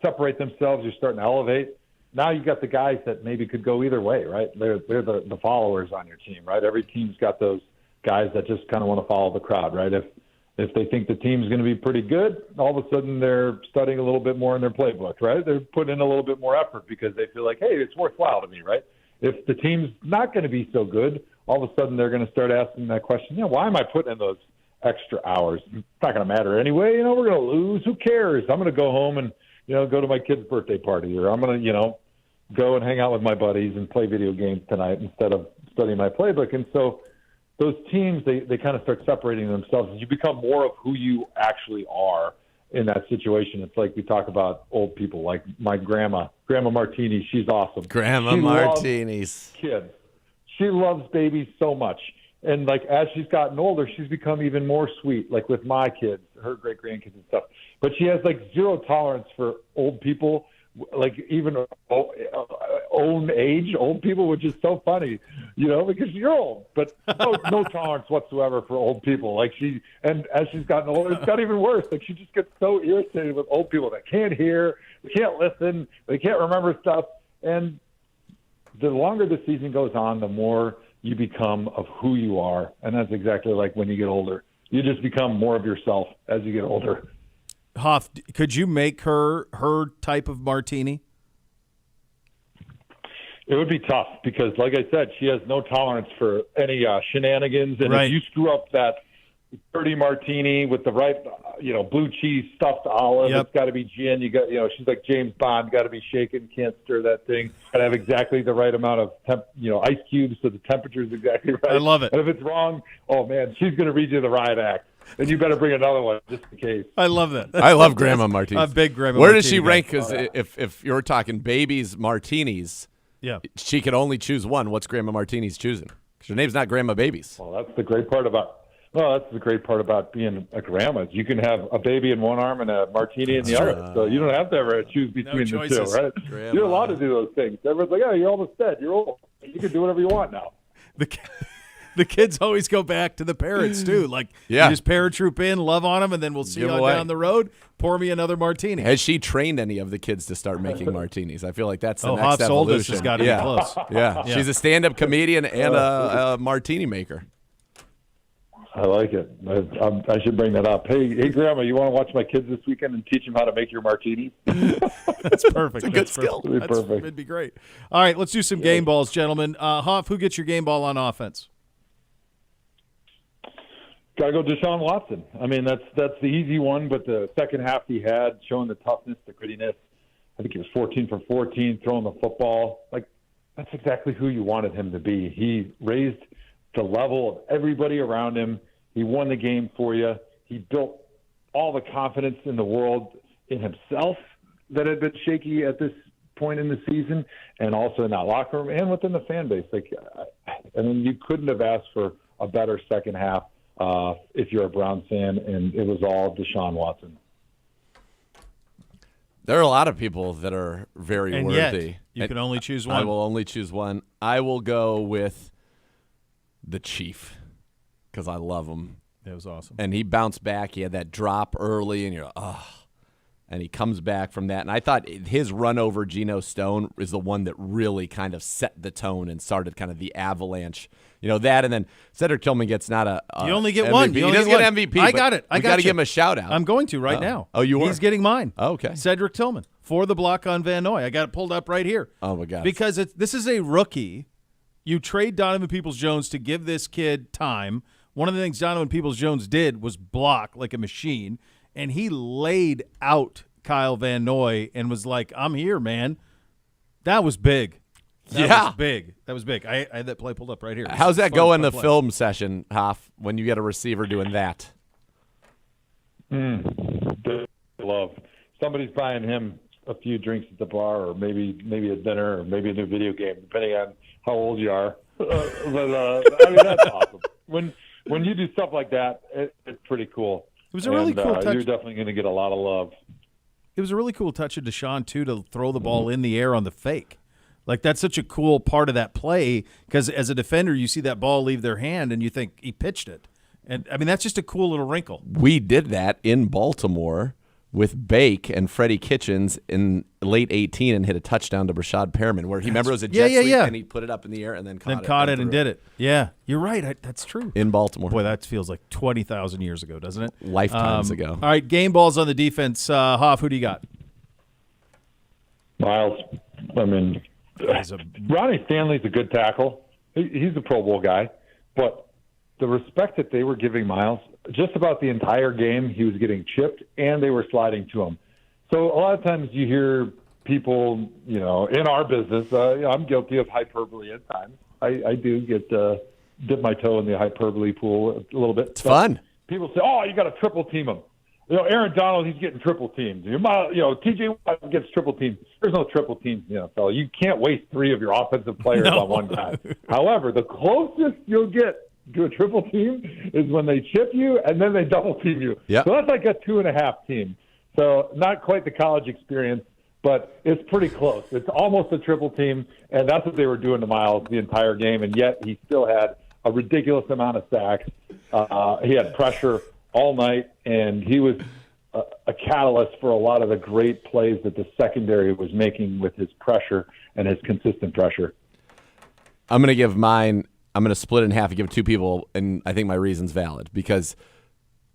Speaker 22: separate themselves, you're starting to elevate. Now you've got the guys that maybe could go either way, right? They're the followers on your team, right? Every team's got those guys that just kind of want to follow the crowd, right? If they think the team's going to be pretty good, all of a sudden they're studying a little bit more in their playbook, right? They're putting in a little bit more effort because they feel like, hey, it's worthwhile to me, right? If the team's not going to be so good, all of a sudden they're going to start asking that question, why am I putting in those extra hours? It's not going to matter anyway. We're going to lose. Who cares? I'm going to go home and, go to my kid's birthday party, or I'm going to, go and hang out with my buddies and play video games tonight instead of studying my playbook. And so those teams, they kind of start separating themselves. You become more of who you actually are in that situation. It's like we talk about old people, like my Grandma Martini. She's awesome.
Speaker 7: Grandma Martini's
Speaker 22: kids. She loves babies so much. And, like, as she's gotten older, she's become even more sweet, like with my kids, her great-grandkids and stuff. But she has, like, zero tolerance for old people, like even own age old people, which is so funny, because you're old. But no tolerance whatsoever for old people. And as she's gotten older, it's got even worse. Like, she just gets so irritated with old people that can't hear, they can't listen, they can't remember stuff. And the longer the season goes on, the more you become of who you are. And that's exactly like when you get older. You just become more of yourself as you get older.
Speaker 6: Hoff, could you make her type of martini?
Speaker 22: It would be tough because, like I said, she has no tolerance for any shenanigans. And
Speaker 6: right.
Speaker 22: If you screw up that dirty martini with the right, blue cheese stuffed olive, It's got to be gin. You got, she's like James Bond, got to be shaken, can't stir that thing. Got to have exactly the right amount of ice cubes so the temperature is exactly right.
Speaker 6: I love it.
Speaker 22: And if it's wrong, oh man, she's going to read you the riot act. And you better bring another one just in case.
Speaker 6: I love that.
Speaker 7: I love Grandma Martinis.
Speaker 6: I'm a big Grandma
Speaker 7: Where
Speaker 6: Martini
Speaker 7: does she rank?
Speaker 6: guy.
Speaker 7: Because if you're talking babies martinis, she could only choose one. What's Grandma Martini's choosing? Because her name's not Grandma Babies.
Speaker 22: Well, that's the great part about being a grandma. You can have a baby in one arm and a martini in the other. So you don't have to ever choose between the two, right?
Speaker 7: Grandma.
Speaker 22: You're allowed to do those things. Everyone's like, you're almost dead. You're old. You can do whatever you want now.
Speaker 6: The kids always go back to the parents, too. Like,
Speaker 7: Yeah.
Speaker 6: you just paratroop in, love on them, and then we'll see
Speaker 7: Give
Speaker 6: you on
Speaker 7: away.
Speaker 6: down the road. Pour me another martini.
Speaker 7: Has she trained any of the kids to start making martinis? I feel like that's the
Speaker 6: Oh,
Speaker 7: next
Speaker 6: Hoff's oldest
Speaker 7: evolution.
Speaker 6: has got to be close.
Speaker 7: Yeah.
Speaker 6: Yeah.
Speaker 7: She's a stand-up comedian and a martini maker.
Speaker 22: I like it. I should bring that up. Hey, Grandma, you want to watch my kids this weekend and teach them how to make your martinis?
Speaker 6: That's perfect.
Speaker 7: It's a good
Speaker 6: That's
Speaker 7: skill.
Speaker 6: perfect.
Speaker 22: It'd be perfect.
Speaker 6: It'd be great. All right, let's do some game balls, gentlemen. Hoff, who gets your game ball on offense?
Speaker 22: Got to go DeShaun Watson. I mean, that's the easy one, but the second half he had, showing the toughness, the grittiness. I think he was 14 for 14, throwing the football. Like, that's exactly who you wanted him to be. He raised the level of everybody around him. He won the game for you. He built all the confidence in the world in himself that had been shaky at this point in the season, and also in that locker room and within the fan base. Like, I mean, you couldn't have asked for a better second half if you're a Browns fan, and it was all DeShaun Watson.
Speaker 7: There are a lot of people that are very
Speaker 6: And
Speaker 7: worthy.
Speaker 6: yet, you can only choose one.
Speaker 7: I will only choose one. I will go with the Chief because I love him.
Speaker 6: That was awesome.
Speaker 7: And he bounced back. He had that drop early, and you're like, oh. And he comes back from that. And I thought his run over Geno Stone is the one that really kind of set the tone and started kind of the avalanche. You know, that, and then Cedric Tillman gets not a
Speaker 6: You only get
Speaker 7: MVP.
Speaker 6: one.
Speaker 7: He doesn't get MVP.
Speaker 6: I
Speaker 7: but
Speaker 6: got it.
Speaker 7: we got to give him a shout-out.
Speaker 6: I'm going to right now.
Speaker 7: Oh, you are?
Speaker 6: He's getting mine.
Speaker 7: Oh, okay.
Speaker 6: Cedric Tillman for the block on Van Noy. I got it pulled up right here.
Speaker 7: Oh, my God.
Speaker 6: Because this is a rookie. You trade Donovan Peoples-Jones to give this kid time. One of the things Donovan Peoples-Jones did was block like a machine, and he laid out Kyle Van Noy and was like, I'm here, man. That was big. That was big. That was big. I had that play pulled up right here.
Speaker 7: How's that go in the
Speaker 6: play.
Speaker 7: film session, Hoff, when you get a receiver doing that?
Speaker 22: Love. Somebody's buying him a few drinks at the bar, or maybe a dinner, or maybe a new video game, depending on how old you are. I mean, that's awesome. When you do stuff like that, it's pretty cool.
Speaker 6: It was a really cool touch.
Speaker 22: You're definitely going to get a lot of love.
Speaker 6: It was a really cool touch of DeShaun, too, to throw the ball in the air on the fake. Like, that's such a cool part of that play because as a defender, you see that ball leave their hand and you think he pitched it. And, I mean, that's just a cool little wrinkle.
Speaker 7: We did that in Baltimore with Bake and Freddie Kitchens in late 18 and hit a touchdown to Brashad Perriman where he remember it was a jet sweep and he put it up in the air and then caught it.
Speaker 6: And did it. Yeah, you're right. That's true.
Speaker 7: In Baltimore.
Speaker 6: Boy, that feels like 20,000 years ago, doesn't it?
Speaker 7: Lifetimes ago.
Speaker 6: All right, game balls on the defense. Hoff, who do you got?
Speaker 22: Miles. I mean, Ronnie Stanley's a good tackle. He's a Pro Bowl guy. But the respect that they were giving Miles, just about the entire game, he was getting chipped, and they were sliding to him. So a lot of times you hear people, you know, in our business, I'm guilty of hyperbole at times. I do get dip my toe in the hyperbole pool a little bit.
Speaker 7: It's fun.
Speaker 22: People say, oh, you got to triple team him. You know, Aaron Donald, he's getting triple teamed. You know, T.J. Watt gets triple teamed. There's no triple teams in the NFL. You can't waste three of your offensive players on one guy. However, the closest you'll get to a triple team is when they chip you and then they double team you.
Speaker 7: Yep.
Speaker 22: So that's like a 2.5 team. So not quite the college experience, but it's pretty close. It's almost a triple team, and that's what they were doing to Miles the entire game, and yet he still had a ridiculous amount of sacks. He had pressure all night, and he was a catalyst for a lot of the great plays that the secondary was making with his pressure and his consistent pressure.
Speaker 7: I'm going to give mine. I'm going to split it in half and give two people, and I think my reason's valid because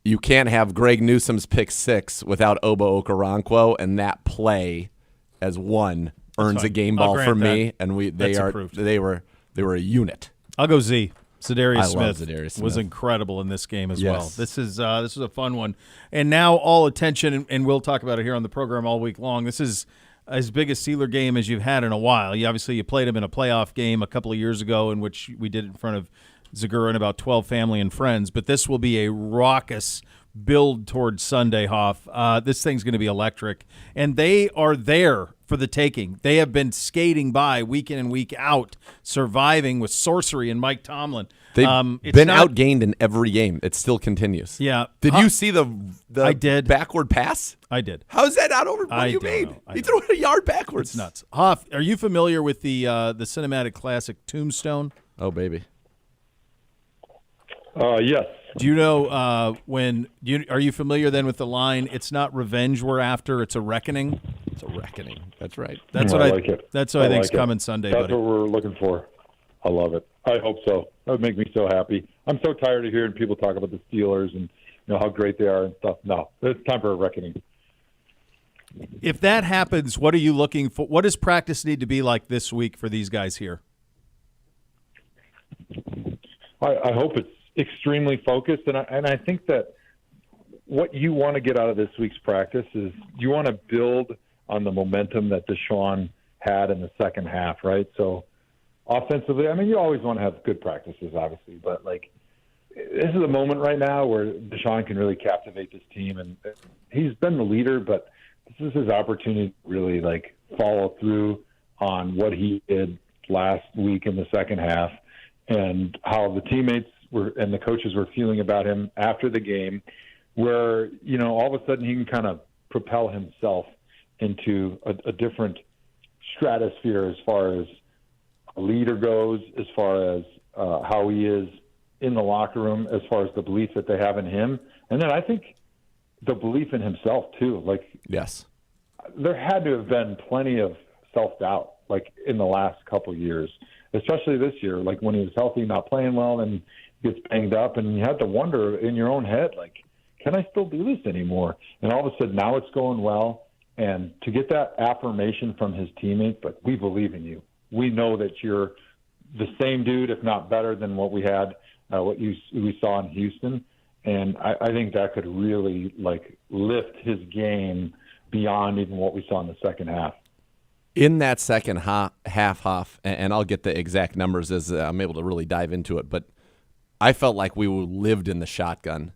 Speaker 7: you can't have Greg Newsome's pick six without Obo Okoronkwo, and that play as one earns a game ball for me. And they were a unit.
Speaker 6: I'll go Z. Zadarius
Speaker 7: Smith
Speaker 6: was incredible in this game as well. This is a fun one. And now all attention, and we'll talk about it here on the program all week long. This is as big a Steeler game as you've had in a while. You played him in a playoff game a couple of years ago in which we did it in front of Zagura and about 12 family and friends. But this will be a raucous build towards Sunday, Hoff. This thing's going to be electric. And they are there for the taking. They have been skating by week in and week out, surviving with sorcery and Mike Tomlin.
Speaker 7: They've been outgained in every game. It still continues.
Speaker 6: Yeah.
Speaker 7: Did you see the
Speaker 6: I did.
Speaker 7: backward pass?
Speaker 6: I did.
Speaker 7: How is that not over? What do you mean? He threw it a yard backwards.
Speaker 6: It's nuts. Hoff, are you familiar with the cinematic classic Tombstone?
Speaker 7: Oh, baby.
Speaker 22: Yes.
Speaker 6: Do you know are you familiar then with the line? It's not revenge we're after; it's a reckoning.
Speaker 7: It's a reckoning. That's right.
Speaker 6: That's what
Speaker 22: I like it.
Speaker 6: That's what I think's
Speaker 22: like it.
Speaker 6: coming Sunday,
Speaker 22: That's
Speaker 6: buddy.
Speaker 22: what we're looking for. I love it. I hope so. That would make me so happy. I'm so tired of hearing people talk about the Steelers and how great they are and stuff. No, it's time for a reckoning.
Speaker 6: If that happens, what are you looking for? What does practice need to be like this week for these guys here?
Speaker 22: I hope it's extremely focused, and I think that what you want to get out of this week's practice is you want to build on the momentum that DeShaun had in the second half, right? So offensively, I mean, you always want to have good practices, obviously, but this is a moment right now where DeShaun can really captivate this team, and he's been the leader, but this is his opportunity to really follow through on what he did last week in the second half and how the teammates and the coaches were feeling about him after the game, where, all of a sudden he can kind of propel himself into a different stratosphere as far as a leader goes, as far as how he is in the locker room, as far as the belief that they have in him. And then I think the belief in himself too.
Speaker 7: Yes,
Speaker 22: there had to have been plenty of self-doubt in the last couple of years, especially this year, when he was healthy, not playing well, and gets banged up, and you had to wonder in your own head, can I still do this anymore? And all of a sudden now it's going well, and to get that affirmation from his teammates, we believe in you. We know that you're the same dude, if not better than what we had, we saw in Houston. And I think that could really lift his game beyond even what we saw in the second half.
Speaker 7: In that second half, and I'll get the exact numbers as I'm able to really dive into it, but I felt like we lived in the shotgun,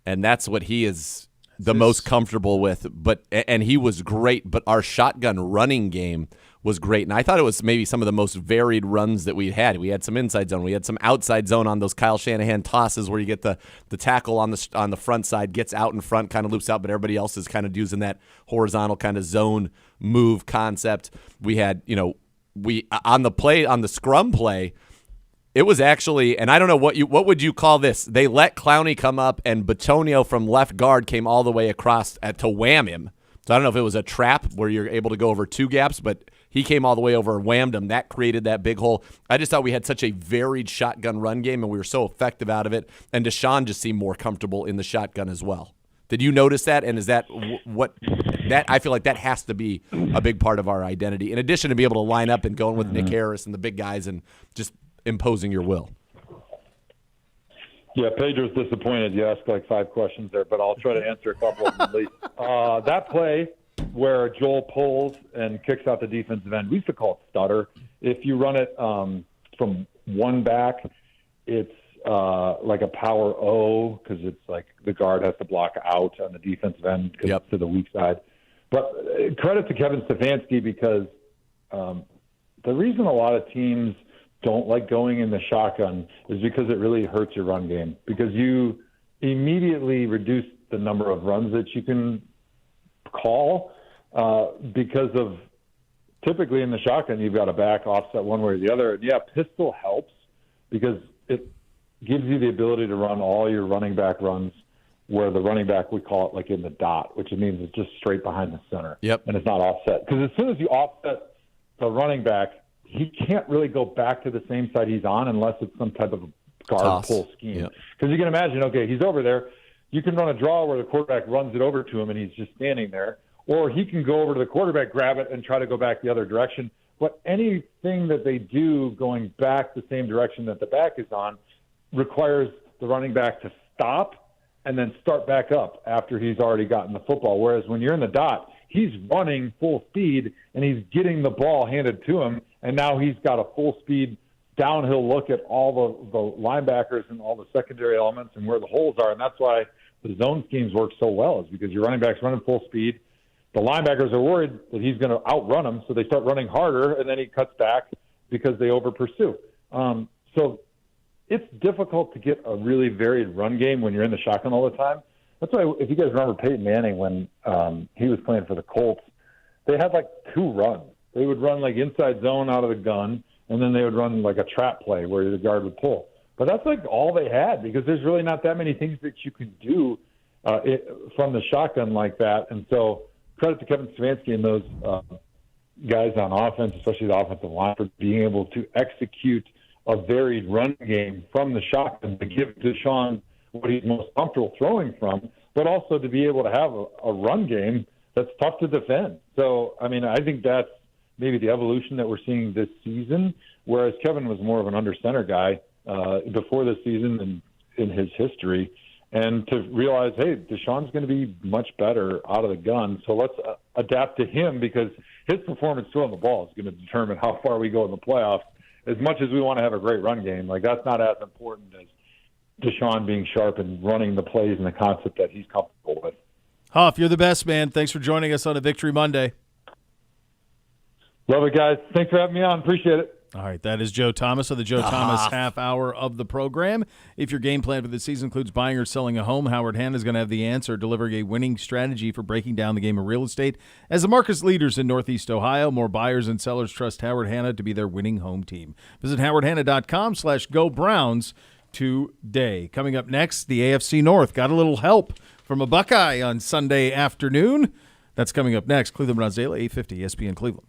Speaker 7: and that's what he is the most comfortable with. And he was great, but our shotgun running game was great, and I thought it was maybe some of the most varied runs that we had. We had some inside zone, we had some outside zone on those Kyle Shanahan tosses where you get the tackle on the front side, gets out in front, kind of loops out, but everybody else is kind of using that horizontal kind of zone move concept. We had, we on the scrum play, it was actually, and I don't know what would you call this? They let Clowney come up, and Batonio from left guard came all the way across to wham him. So I don't know if it was a trap where you're able to go over two gaps, but he came all the way over and whammed him. That created that big hole. I just thought we had such a varied shotgun run game, and we were so effective out of it. And DeShaun just seemed more comfortable in the shotgun as well. Did you notice that? And is that I feel like that has to be a big part of our identity, in addition to be able to line up and going with Nick Harris and the big guys and just imposing your will.
Speaker 22: Yeah, Pedro's disappointed. You asked 5 questions there, but I'll try to answer a couple of them at least. That play where Joel pulls and kicks out the defensive end, we used to call it stutter. If you run it from one back, it's like a power O, because it's the guard has to block out on the defensive end because it's to the weak side. But credit to Kevin Stefanski, because the reason a lot of teams don't like going in the shotgun is because it really hurts your run game, because you immediately reduce the number of runs that you can call because of typically in the shotgun you've got a back offset one way or the other. And yeah, pistol helps because it gives you the ability to run all your running back runs where the running back, we call it in the dot, which means it's just straight behind the center.
Speaker 7: Yep.
Speaker 22: And it's not offset. Because as soon as you offset the running back, he can't really go back to the same side he's on unless it's some type of guard pull scheme. Because you can imagine, okay, he's over there. You can run a draw where the quarterback runs it over to him and he's just standing there. Or he can go over to the quarterback, grab it, and try to go back the other direction. But anything that they do going back the same direction that the back is on requires the running back to stop and then start back up after he's already gotten the football. Whereas when you're in the dot, he's running full speed and he's getting the ball handed to him, and now he's got a full speed downhill look at all the linebackers and all the secondary elements and where the holes are. And that's why the zone schemes work so well, is because your running back's running full speed. The linebackers are worried that he's going to outrun them, so they start running harder, and then he cuts back because they over-pursue. So it's difficult to get a really varied run game when you're in the shotgun all the time. That's why, if you guys remember Peyton Manning when he was playing for the Colts, they had 2 runs. They would run inside zone out of the gun, and then they would run a trap play where the guard would pull. But that's like all they had because there's really not that many things that you can do from the shotgun like that. And so credit to Kevin Stefanski and those guys on offense, especially the offensive line, for being able to execute a varied run game from the shotgun to give DeShaun what he's most comfortable throwing from, but also to be able to have a run game that's tough to defend. So, I mean, I think that's maybe the evolution that we're seeing this season, whereas Kevin was more of an under-center guy before this season and in his history, and to realize, hey, DeShaun's going to be much better out of the gun, so let's adapt to him because his performance throwing the ball is going to determine how far we go in the playoffs. As much as we want to have a great run game, like that's not as important as DeShaun being sharp and running the plays and the concept that he's comfortable with.
Speaker 6: Huff, you're the best, man. Thanks for joining us on a Victory Monday.
Speaker 22: Love it, guys. Thanks for having me on. Appreciate it.
Speaker 6: All right, that is Joe Thomas of the Joe Thomas half hour of the program. If your game plan for the season includes buying or selling a home, Howard Hanna is going to have the answer, delivering a winning strategy for breaking down the game of real estate. As the market leaders in Northeast Ohio, more buyers and sellers trust Howard Hanna to be their winning home team. Visit howardhanna.com/GoBrowns today. Coming up next, the AFC North got a little help from a Buckeye on Sunday afternoon. That's coming up next. Cleveland Browns Daily, 850 ESPN Cleveland.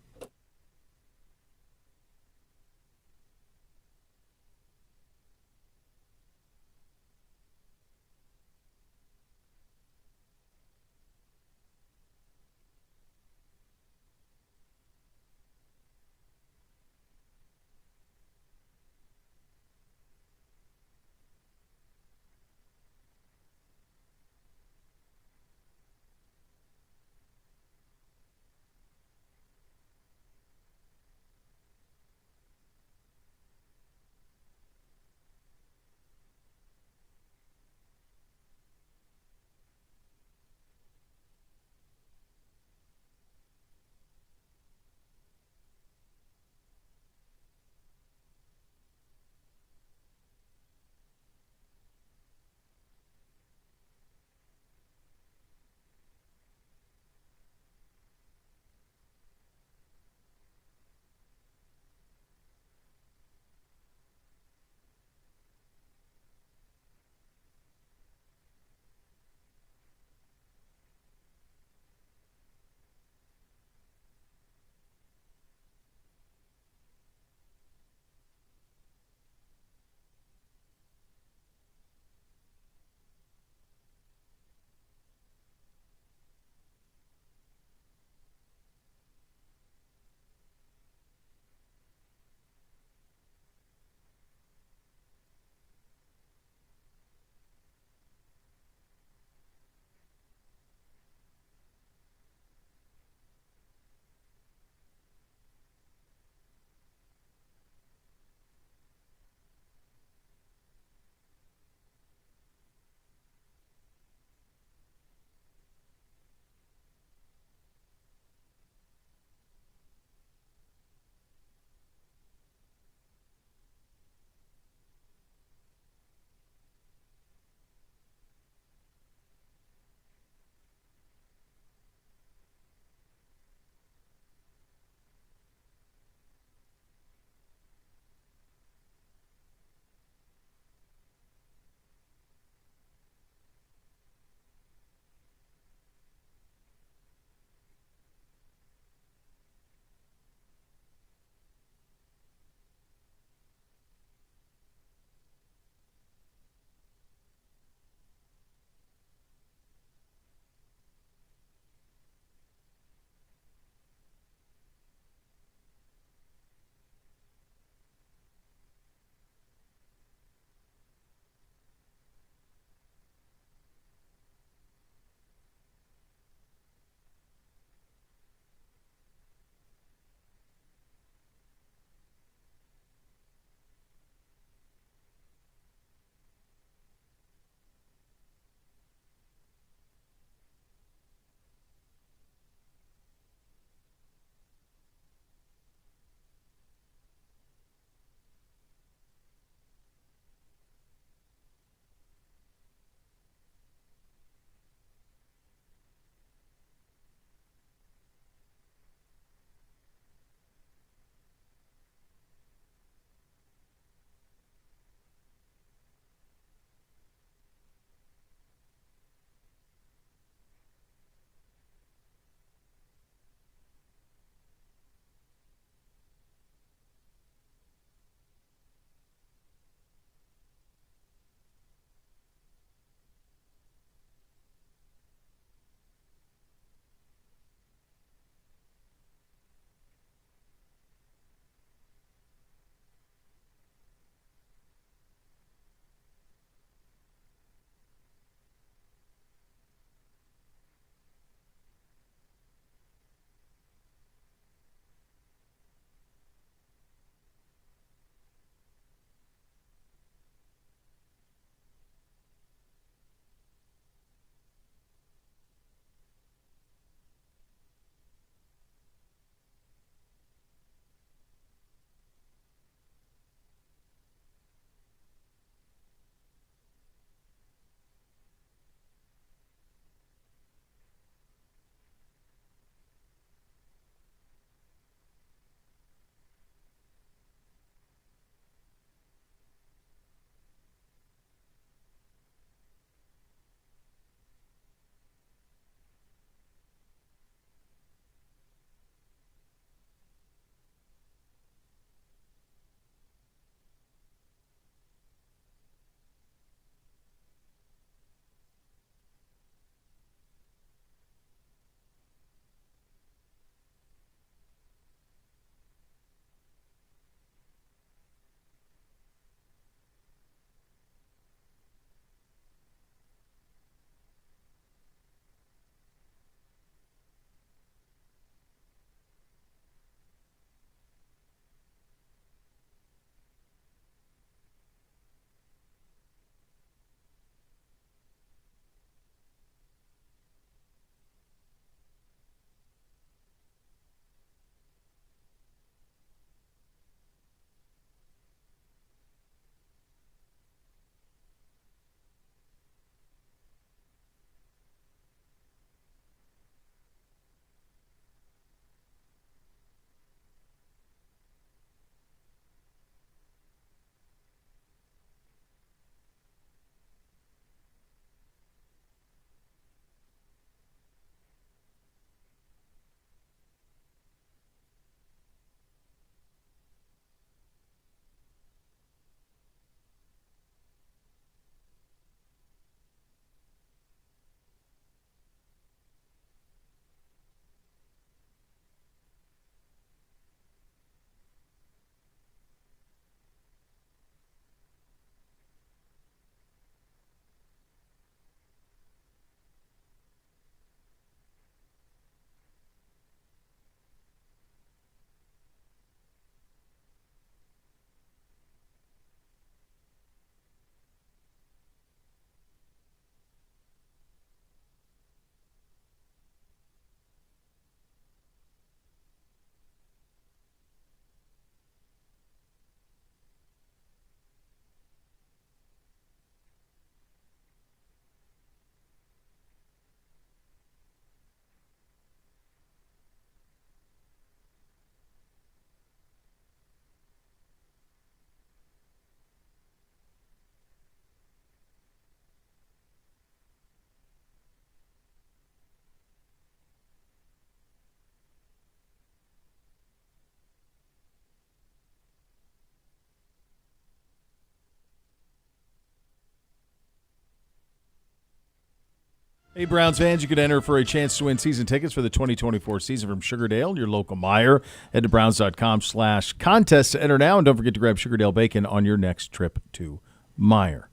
Speaker 6: Hey, Browns fans, you could enter for a chance to win season tickets for the 2024 season from Sugardale, your local Meijer. Head to browns.com/contest to enter now, and don't forget to grab Sugardale bacon on your next trip to Meijer.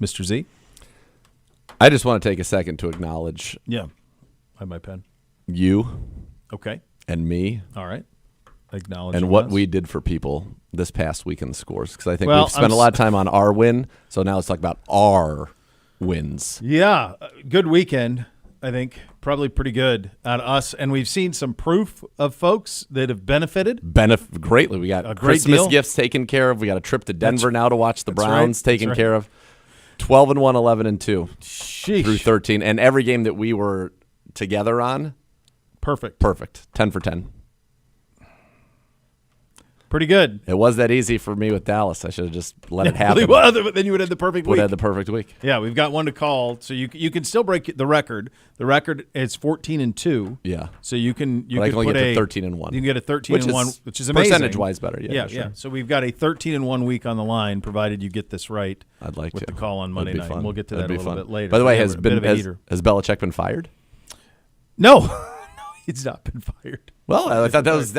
Speaker 6: Mr. Z?
Speaker 7: I just want to take a second to acknowledge
Speaker 6: Yeah. I have my pen.
Speaker 7: you
Speaker 6: Okay.
Speaker 7: and me
Speaker 6: All right. Acknowledge
Speaker 7: and what
Speaker 6: us.
Speaker 7: we did for people this past week in the scores, because I think
Speaker 6: Well,
Speaker 7: we've spent a lot of time on our win, so now let's talk about our wins.
Speaker 6: Yeah, good weekend, I think. Probably pretty good out of us. And we've seen some proof of folks that have benefited.
Speaker 7: Greatly. We got
Speaker 6: A great
Speaker 7: Christmas
Speaker 6: deal.
Speaker 7: gifts taken care of. We got a trip to Denver now to watch the
Speaker 6: that's
Speaker 7: Browns
Speaker 6: right.
Speaker 7: taken
Speaker 6: That's
Speaker 7: care of. 12-1, 11-2
Speaker 6: Sheesh.
Speaker 7: through 13. And every game that we were together on,
Speaker 6: Perfect.
Speaker 7: 10 for 10.
Speaker 6: Pretty good.
Speaker 7: It was that easy for me with Dallas. I should have just let it happen.
Speaker 6: Well, but then you would have the perfect
Speaker 7: Would
Speaker 6: week.
Speaker 7: have the perfect week.
Speaker 6: Yeah, we've got one to call, so you can still break the record. The record is 14-2.
Speaker 7: Yeah.
Speaker 6: So you can
Speaker 7: But I can only
Speaker 6: put
Speaker 7: get to
Speaker 6: a
Speaker 7: 13-1.
Speaker 6: You can get a 13-1, which is amazing.
Speaker 7: Percentage-wise better. Yeah,
Speaker 6: yeah.
Speaker 7: sure.
Speaker 6: So we've got a 13-1 week on the line, provided you get this right.
Speaker 7: I'd like
Speaker 6: with
Speaker 7: to.
Speaker 6: the call on Monday
Speaker 7: That'd be
Speaker 6: night.
Speaker 7: fun.
Speaker 6: We'll get to
Speaker 7: That'd
Speaker 6: that a
Speaker 7: be
Speaker 6: little
Speaker 7: fun.
Speaker 6: bit later.
Speaker 7: By the way,
Speaker 6: Yeah,
Speaker 7: has
Speaker 6: a bit of a heater.
Speaker 7: Belichick been fired?
Speaker 6: No. He's not been fired.
Speaker 7: Well, I thought those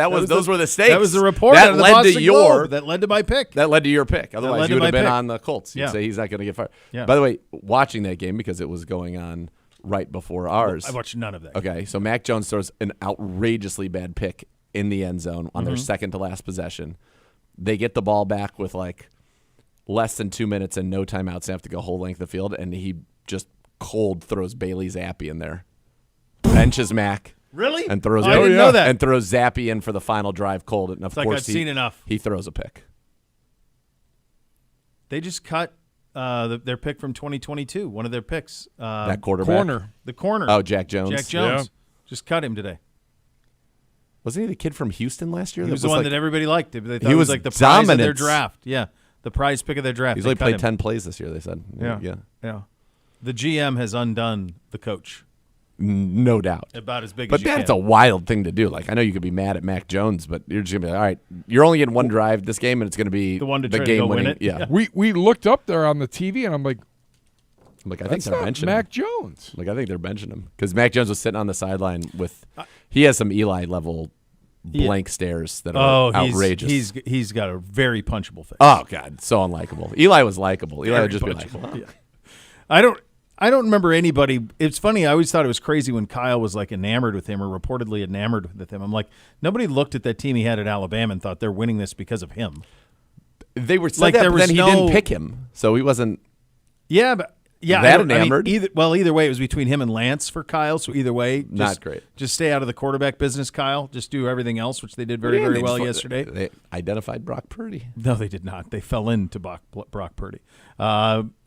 Speaker 7: were the stakes.
Speaker 6: That was the report
Speaker 7: that
Speaker 6: out of the
Speaker 7: led
Speaker 6: Boston
Speaker 7: to your
Speaker 6: Globe. That led to my pick.
Speaker 7: That led to your pick.
Speaker 6: led
Speaker 7: Otherwise,
Speaker 6: to
Speaker 7: you would
Speaker 6: my
Speaker 7: have been
Speaker 6: pick.
Speaker 7: on the Colts. You'd
Speaker 6: Yeah.
Speaker 7: say he's not going to get fired.
Speaker 6: Yeah.
Speaker 7: By the way, watching that game because it was going on right before ours.
Speaker 6: I watched none of that.
Speaker 7: Okay, so Mac Jones throws an outrageously bad pick in the end zone on their second to last possession. They get the ball back with like less than 2 minutes and no timeouts. They have to go whole length of the field, and he just cold throws Bailey Zappi in there. Benches Mac.
Speaker 6: Really?
Speaker 7: And throws
Speaker 6: I didn't know that.
Speaker 7: And throws Zappi in for the final drive cold. And of
Speaker 6: It's like
Speaker 7: course
Speaker 6: I've seen enough.
Speaker 7: He throws a pick.
Speaker 6: They just cut their pick from 2022, one of their picks.
Speaker 7: That quarterback.
Speaker 6: The corner.
Speaker 7: Oh, Jack Jones.
Speaker 6: Jack Jones. Just cut him today.
Speaker 7: Wasn't he the kid from Houston last year?
Speaker 6: He was the one that everybody liked. They thought
Speaker 7: he
Speaker 6: was
Speaker 7: was
Speaker 6: like the prize of their
Speaker 7: dominant.
Speaker 6: draft. Yeah, the prize pick of their draft.
Speaker 7: He's
Speaker 6: They
Speaker 7: only
Speaker 6: cut
Speaker 7: played
Speaker 6: him.
Speaker 7: 10 plays this year, they said.
Speaker 6: Yeah. The GM has undone the coach.
Speaker 7: No doubt.
Speaker 6: About as big
Speaker 7: but
Speaker 6: as you
Speaker 7: that's
Speaker 6: can.
Speaker 7: a wild thing to do. Like, I know you could be mad at Mac Jones, but you're just going to be like, all right, you're only getting one drive this game, and it's going to be
Speaker 6: The one to
Speaker 7: the
Speaker 6: try to
Speaker 7: game
Speaker 6: go win
Speaker 7: winning.
Speaker 6: it.
Speaker 7: Yeah.
Speaker 20: We looked up there on the TV, and I'm like,
Speaker 7: I think
Speaker 20: that's
Speaker 7: they're
Speaker 20: not
Speaker 7: benching
Speaker 20: Mac
Speaker 7: him.
Speaker 20: Jones.
Speaker 7: Like, I think they're benching him because Mac Jones was sitting on the sideline with he has some Eli level blank stares that are outrageous.
Speaker 6: He's got a very punchable face.
Speaker 7: Oh God, so unlikable. Eli was likable. Eli would just be likable.
Speaker 6: Yeah. I don't remember anybody. It's funny. I always thought it was crazy when Kyle was like enamored with him or reportedly enamored with him. I'm like, nobody looked at that team he had at Alabama and thought they're winning this because of him.
Speaker 7: They were
Speaker 6: like
Speaker 7: that,
Speaker 6: there
Speaker 7: but
Speaker 6: was
Speaker 7: then he didn't pick him, so he wasn't.
Speaker 6: Yeah, but yeah,
Speaker 7: that
Speaker 6: I mean,
Speaker 7: enamored.
Speaker 6: either way, it was between him and Lance for Kyle. So either way,
Speaker 7: Not great.
Speaker 6: Just stay out of the quarterback business, Kyle. Just do everything else, which they did very, very well yesterday.
Speaker 7: They identified Brock Purdy.
Speaker 6: No, they did not. They fell into Brock Purdy.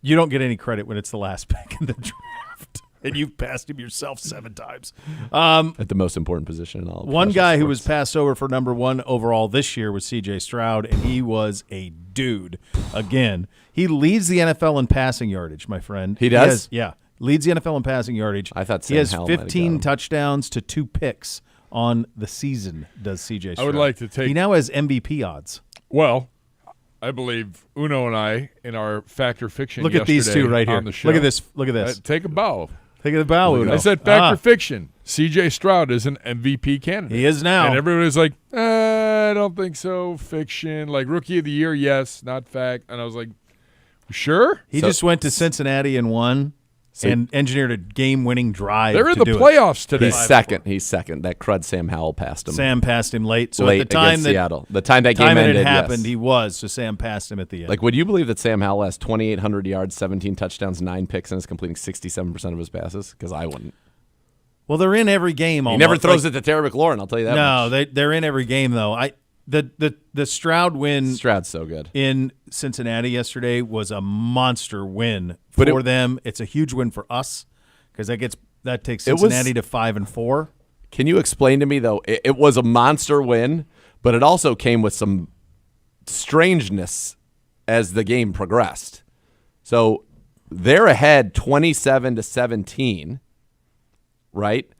Speaker 6: You don't get any credit when it's the last pick in the draft, and you've passed him yourself 7 times.
Speaker 7: At the most important position in all of
Speaker 6: one guy
Speaker 7: sports.
Speaker 6: who was passed over for number 1 overall this year was C.J. Stroud, and he was a dude. Again, he leads the NFL in passing yardage, my friend.
Speaker 7: He does?
Speaker 6: Leads the NFL in passing yardage.
Speaker 7: I thought
Speaker 6: he has
Speaker 7: Sam Howell might have got
Speaker 6: 15
Speaker 7: him.
Speaker 6: touchdowns to 2 picks on the season, does C.J. Stroud.
Speaker 20: I would like to take.
Speaker 6: He now has MVP odds.
Speaker 20: Well, I believe Uno and I in our Fact or Fiction.
Speaker 6: Look at these
Speaker 20: yesterday
Speaker 6: two right here.
Speaker 20: on the show.
Speaker 6: Look at this. Look at this.
Speaker 20: Take a bow.
Speaker 6: Take a bow, Uno.
Speaker 20: I said Fact or Fiction. C.J. Stroud is an MVP candidate.
Speaker 6: He is now.
Speaker 20: And everybody was like, I don't think so. Fiction. Like Rookie of the Year, yes. Not fact. And I was like, sure?
Speaker 6: He just went to Cincinnati and won and engineered a game-winning drive.
Speaker 20: They're in
Speaker 6: to
Speaker 20: the
Speaker 6: do it.
Speaker 20: playoffs today.
Speaker 7: He's second. That crud Sam Howell passed him.
Speaker 6: Sam passed him late. So
Speaker 7: late
Speaker 6: at the time
Speaker 7: against
Speaker 6: that
Speaker 7: Seattle. The time that game
Speaker 6: it
Speaker 7: ended,
Speaker 6: happened,
Speaker 7: yes.
Speaker 6: he was. So Sam passed him at the end.
Speaker 7: Like, would you believe that Sam Howell has 2,800 yards, 17 touchdowns, 9 picks, and is completing 67% of his passes? Because I wouldn't.
Speaker 6: Well, they're in every game.
Speaker 7: He
Speaker 6: Almost.
Speaker 7: never throws it to Terry McLaurin, I'll tell you that
Speaker 6: No,
Speaker 7: much.
Speaker 6: they're in every game though. The Stroud win.
Speaker 7: Stroud's so good
Speaker 6: in Cincinnati yesterday was a monster win
Speaker 7: But
Speaker 6: for them. It's a huge win for us because that takes Cincinnati to 5-4.
Speaker 7: Can you explain to me though? It was a monster win, but it also came with some strangeness as the game progressed. So they're ahead 27-17. Right?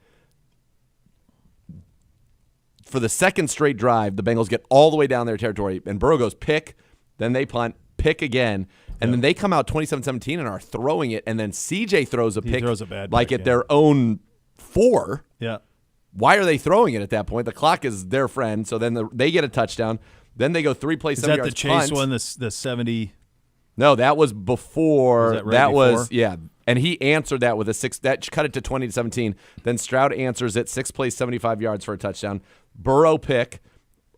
Speaker 7: For the second straight drive, the Bengals get all the way down their territory, and Burrow goes pick, then they punt, pick again, And then they come out 27-17 and are throwing it, and then CJ throws a pick
Speaker 6: throws a bad
Speaker 7: like
Speaker 6: pick,
Speaker 7: at their own 4.
Speaker 6: Yeah.
Speaker 7: Why are they throwing it at that point? The clock is their friend, so then they get a touchdown. Then they go 3 plays, 7 yards.
Speaker 6: Is that the Chase
Speaker 7: punt.
Speaker 6: one, the 70?
Speaker 7: No, that was before.
Speaker 6: Was that before?
Speaker 7: Yeah. And he answered that with a 6. That cut it to 20-17. Then Stroud answers it, 6 plays, 75 yards for a touchdown. Burrow pick,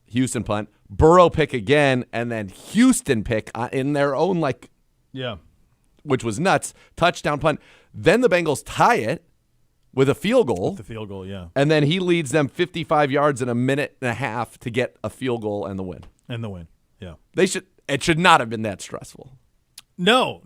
Speaker 7: Houston punt. Burrow pick again, and then Houston pick in their own,
Speaker 6: yeah,
Speaker 7: which was nuts. Touchdown punt. Then the Bengals tie it with a field goal.
Speaker 6: With the field goal, yeah.
Speaker 7: And then he leads them 55 yards in a minute and a half to get a field goal and the win.
Speaker 6: Yeah.
Speaker 7: It should not have been that stressful.
Speaker 6: No.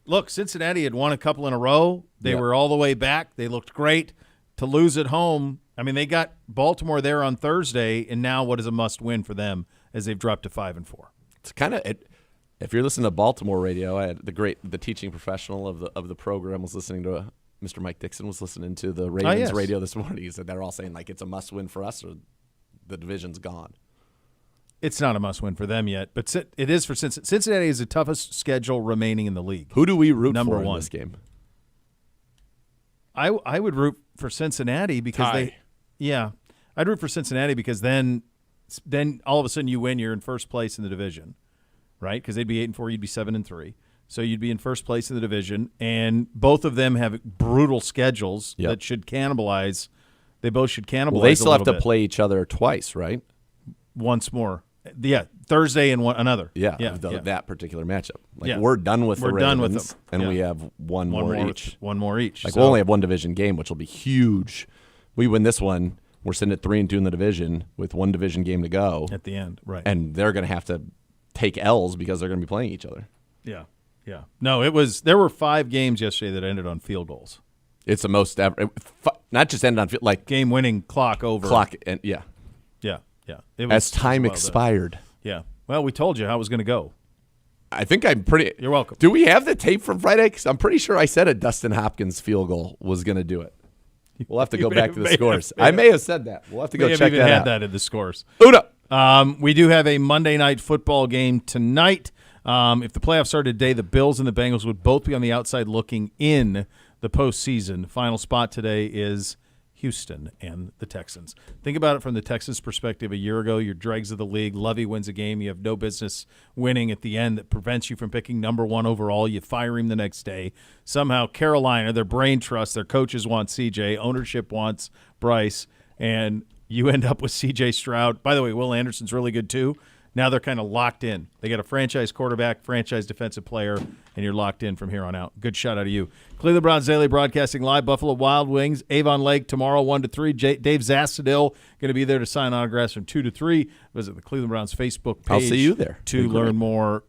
Speaker 6: Look, Cincinnati had won a couple in a row. They were all the way back. They looked great. To lose at home, I mean, they got Baltimore there on Thursday, and now what is a must-win for them as they've dropped to 5-4?
Speaker 7: It's kind of if you're listening to Baltimore radio, I had the teaching professional of the program was listening to Mr. Mike Dixon was listening to the Ravens radio this morning. He said they're all saying it's a must-win for us or the division's gone.
Speaker 6: It's not a must-win for them yet, but it is for Cincinnati. Cincinnati is the toughest schedule remaining in the league.
Speaker 7: Who do we root
Speaker 6: Number
Speaker 7: for
Speaker 6: one
Speaker 7: in this game?
Speaker 6: I would root for Cincinnati because I'd root for Cincinnati because then all of a sudden you win, you're in first place in the division, right? Because they'd be 8-4, you'd be 7-3, so you'd be in first place in the division, and both of them have brutal schedules that should cannibalize. They both should cannibalize.
Speaker 7: Well, they still have to
Speaker 6: bit.
Speaker 7: play each other twice, right?
Speaker 6: Once more. Yeah, Thursday and another.
Speaker 7: That particular matchup. We're done with the Ravens,
Speaker 6: done with them.
Speaker 7: and we have one more each.
Speaker 6: One more each.
Speaker 7: We'll only have one division game, which will be huge. We win this one, we're sitting at 3-2 in the division with one division game to go
Speaker 6: at the end, right?
Speaker 7: And they're going to have to take L's because they're going to be playing each other.
Speaker 6: Yeah. No, there were 5 games yesterday that ended on field goals.
Speaker 7: It's the most ever. Not just ended on field,
Speaker 6: game-winning clock over.
Speaker 7: Yeah.
Speaker 6: It
Speaker 7: as time expired.
Speaker 6: Yeah. Well, we told you how it was going to go.
Speaker 7: I think I'm pretty.
Speaker 6: You're welcome.
Speaker 7: Do we have the tape from Friday? Because I'm pretty sure I said a Dustin Hopkins field goal was going to do it. We'll have to go back to the scores. I may have said that. We'll have to go check that out.
Speaker 6: May have even had that in the scores.
Speaker 7: Uno.
Speaker 6: We do have a Monday night football game tonight. If the playoffs started today, the Bills and the Bengals would both be on the outside looking in the postseason. Final spot today is Houston and the Texans. Think about it from the Texans' perspective. A year ago, your dregs of the league. Lovey wins a game. You have no business winning at the end that prevents you from picking number 1 overall. You fire him the next day. Somehow Carolina, their brain trust, their coaches want CJ, ownership wants Bryce, and you end up with CJ Stroud. By the way, Will Anderson's really good too. Now they're kind of locked in. They got a franchise quarterback, franchise defensive player, and you're locked in from here on out. Good shot out of you. Cleveland Browns Daily broadcasting live. Buffalo Wild Wings, Avon Lake tomorrow 1 to 3. Dave Zastadil going to be there to sign autographs from 2 to 3. Visit the Cleveland Browns Facebook page.
Speaker 7: I'll see you there
Speaker 6: to learn more.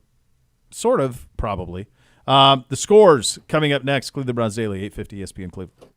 Speaker 6: Sort of, probably. The scores coming up next. Cleveland Browns Daily, 850 ESPN Cleveland.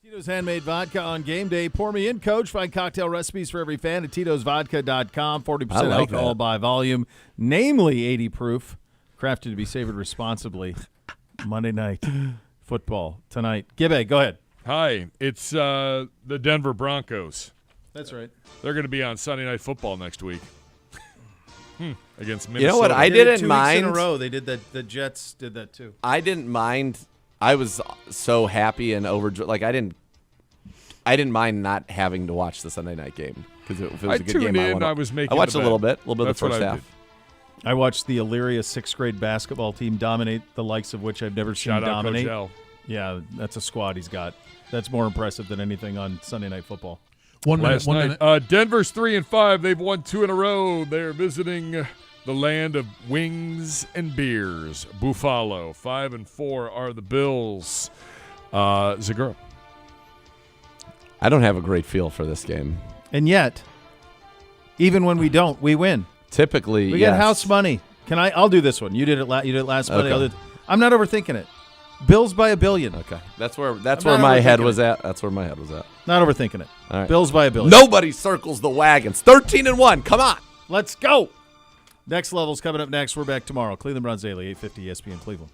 Speaker 6: Tito's Handmade Vodka on game day. Pour me in, Coach. Find cocktail recipes for every fan at Tito'sVodka.com. 40% alcohol by volume, namely 80 proof. Crafted to be savored responsibly. Monday night football tonight. Gibbe, go ahead.
Speaker 20: Hi, it's the Denver Broncos.
Speaker 6: That's right.
Speaker 20: They're going to be on Sunday Night Football next week against Minnesota.
Speaker 7: You know what? I
Speaker 6: They did it
Speaker 7: didn't
Speaker 6: 2
Speaker 7: mind.
Speaker 6: weeks in a row. They did that. The Jets did that too.
Speaker 7: I didn't mind. I was so happy and overjoyed. Like I didn't mind not having to watch the Sunday night game because if it was a good game. I watched a little bit of the first half.
Speaker 6: I watched the Elyria 6th grade basketball team dominate, the likes of which I've never seen dominate.
Speaker 20: Coach L.
Speaker 6: Yeah, that's a squad he's got. That's more impressive than anything on Sunday Night Football.
Speaker 20: Last night. Denver's 3-5. They've won 2 in a row. They're visiting the land of wings and beers. Buffalo. 5-4 are the Bills. Zagura.
Speaker 7: I don't have a great feel for this game.
Speaker 6: And yet, even when we don't, we win.
Speaker 7: Typically,
Speaker 6: we get house money. I'll do this one. You did it. You did it last Monday.
Speaker 7: Okay.
Speaker 6: I'm not overthinking it. Bills by $1 billion.
Speaker 7: Okay, that's where my head was at. That's where my head was at.
Speaker 6: Not overthinking it.
Speaker 7: All right.
Speaker 6: Bills by $1 billion.
Speaker 7: Nobody circles the wagons. 13-1. Come on.
Speaker 6: Let's go. Next level's coming up next. We're back tomorrow. Cleveland Browns Daily, 850 ESPN Cleveland.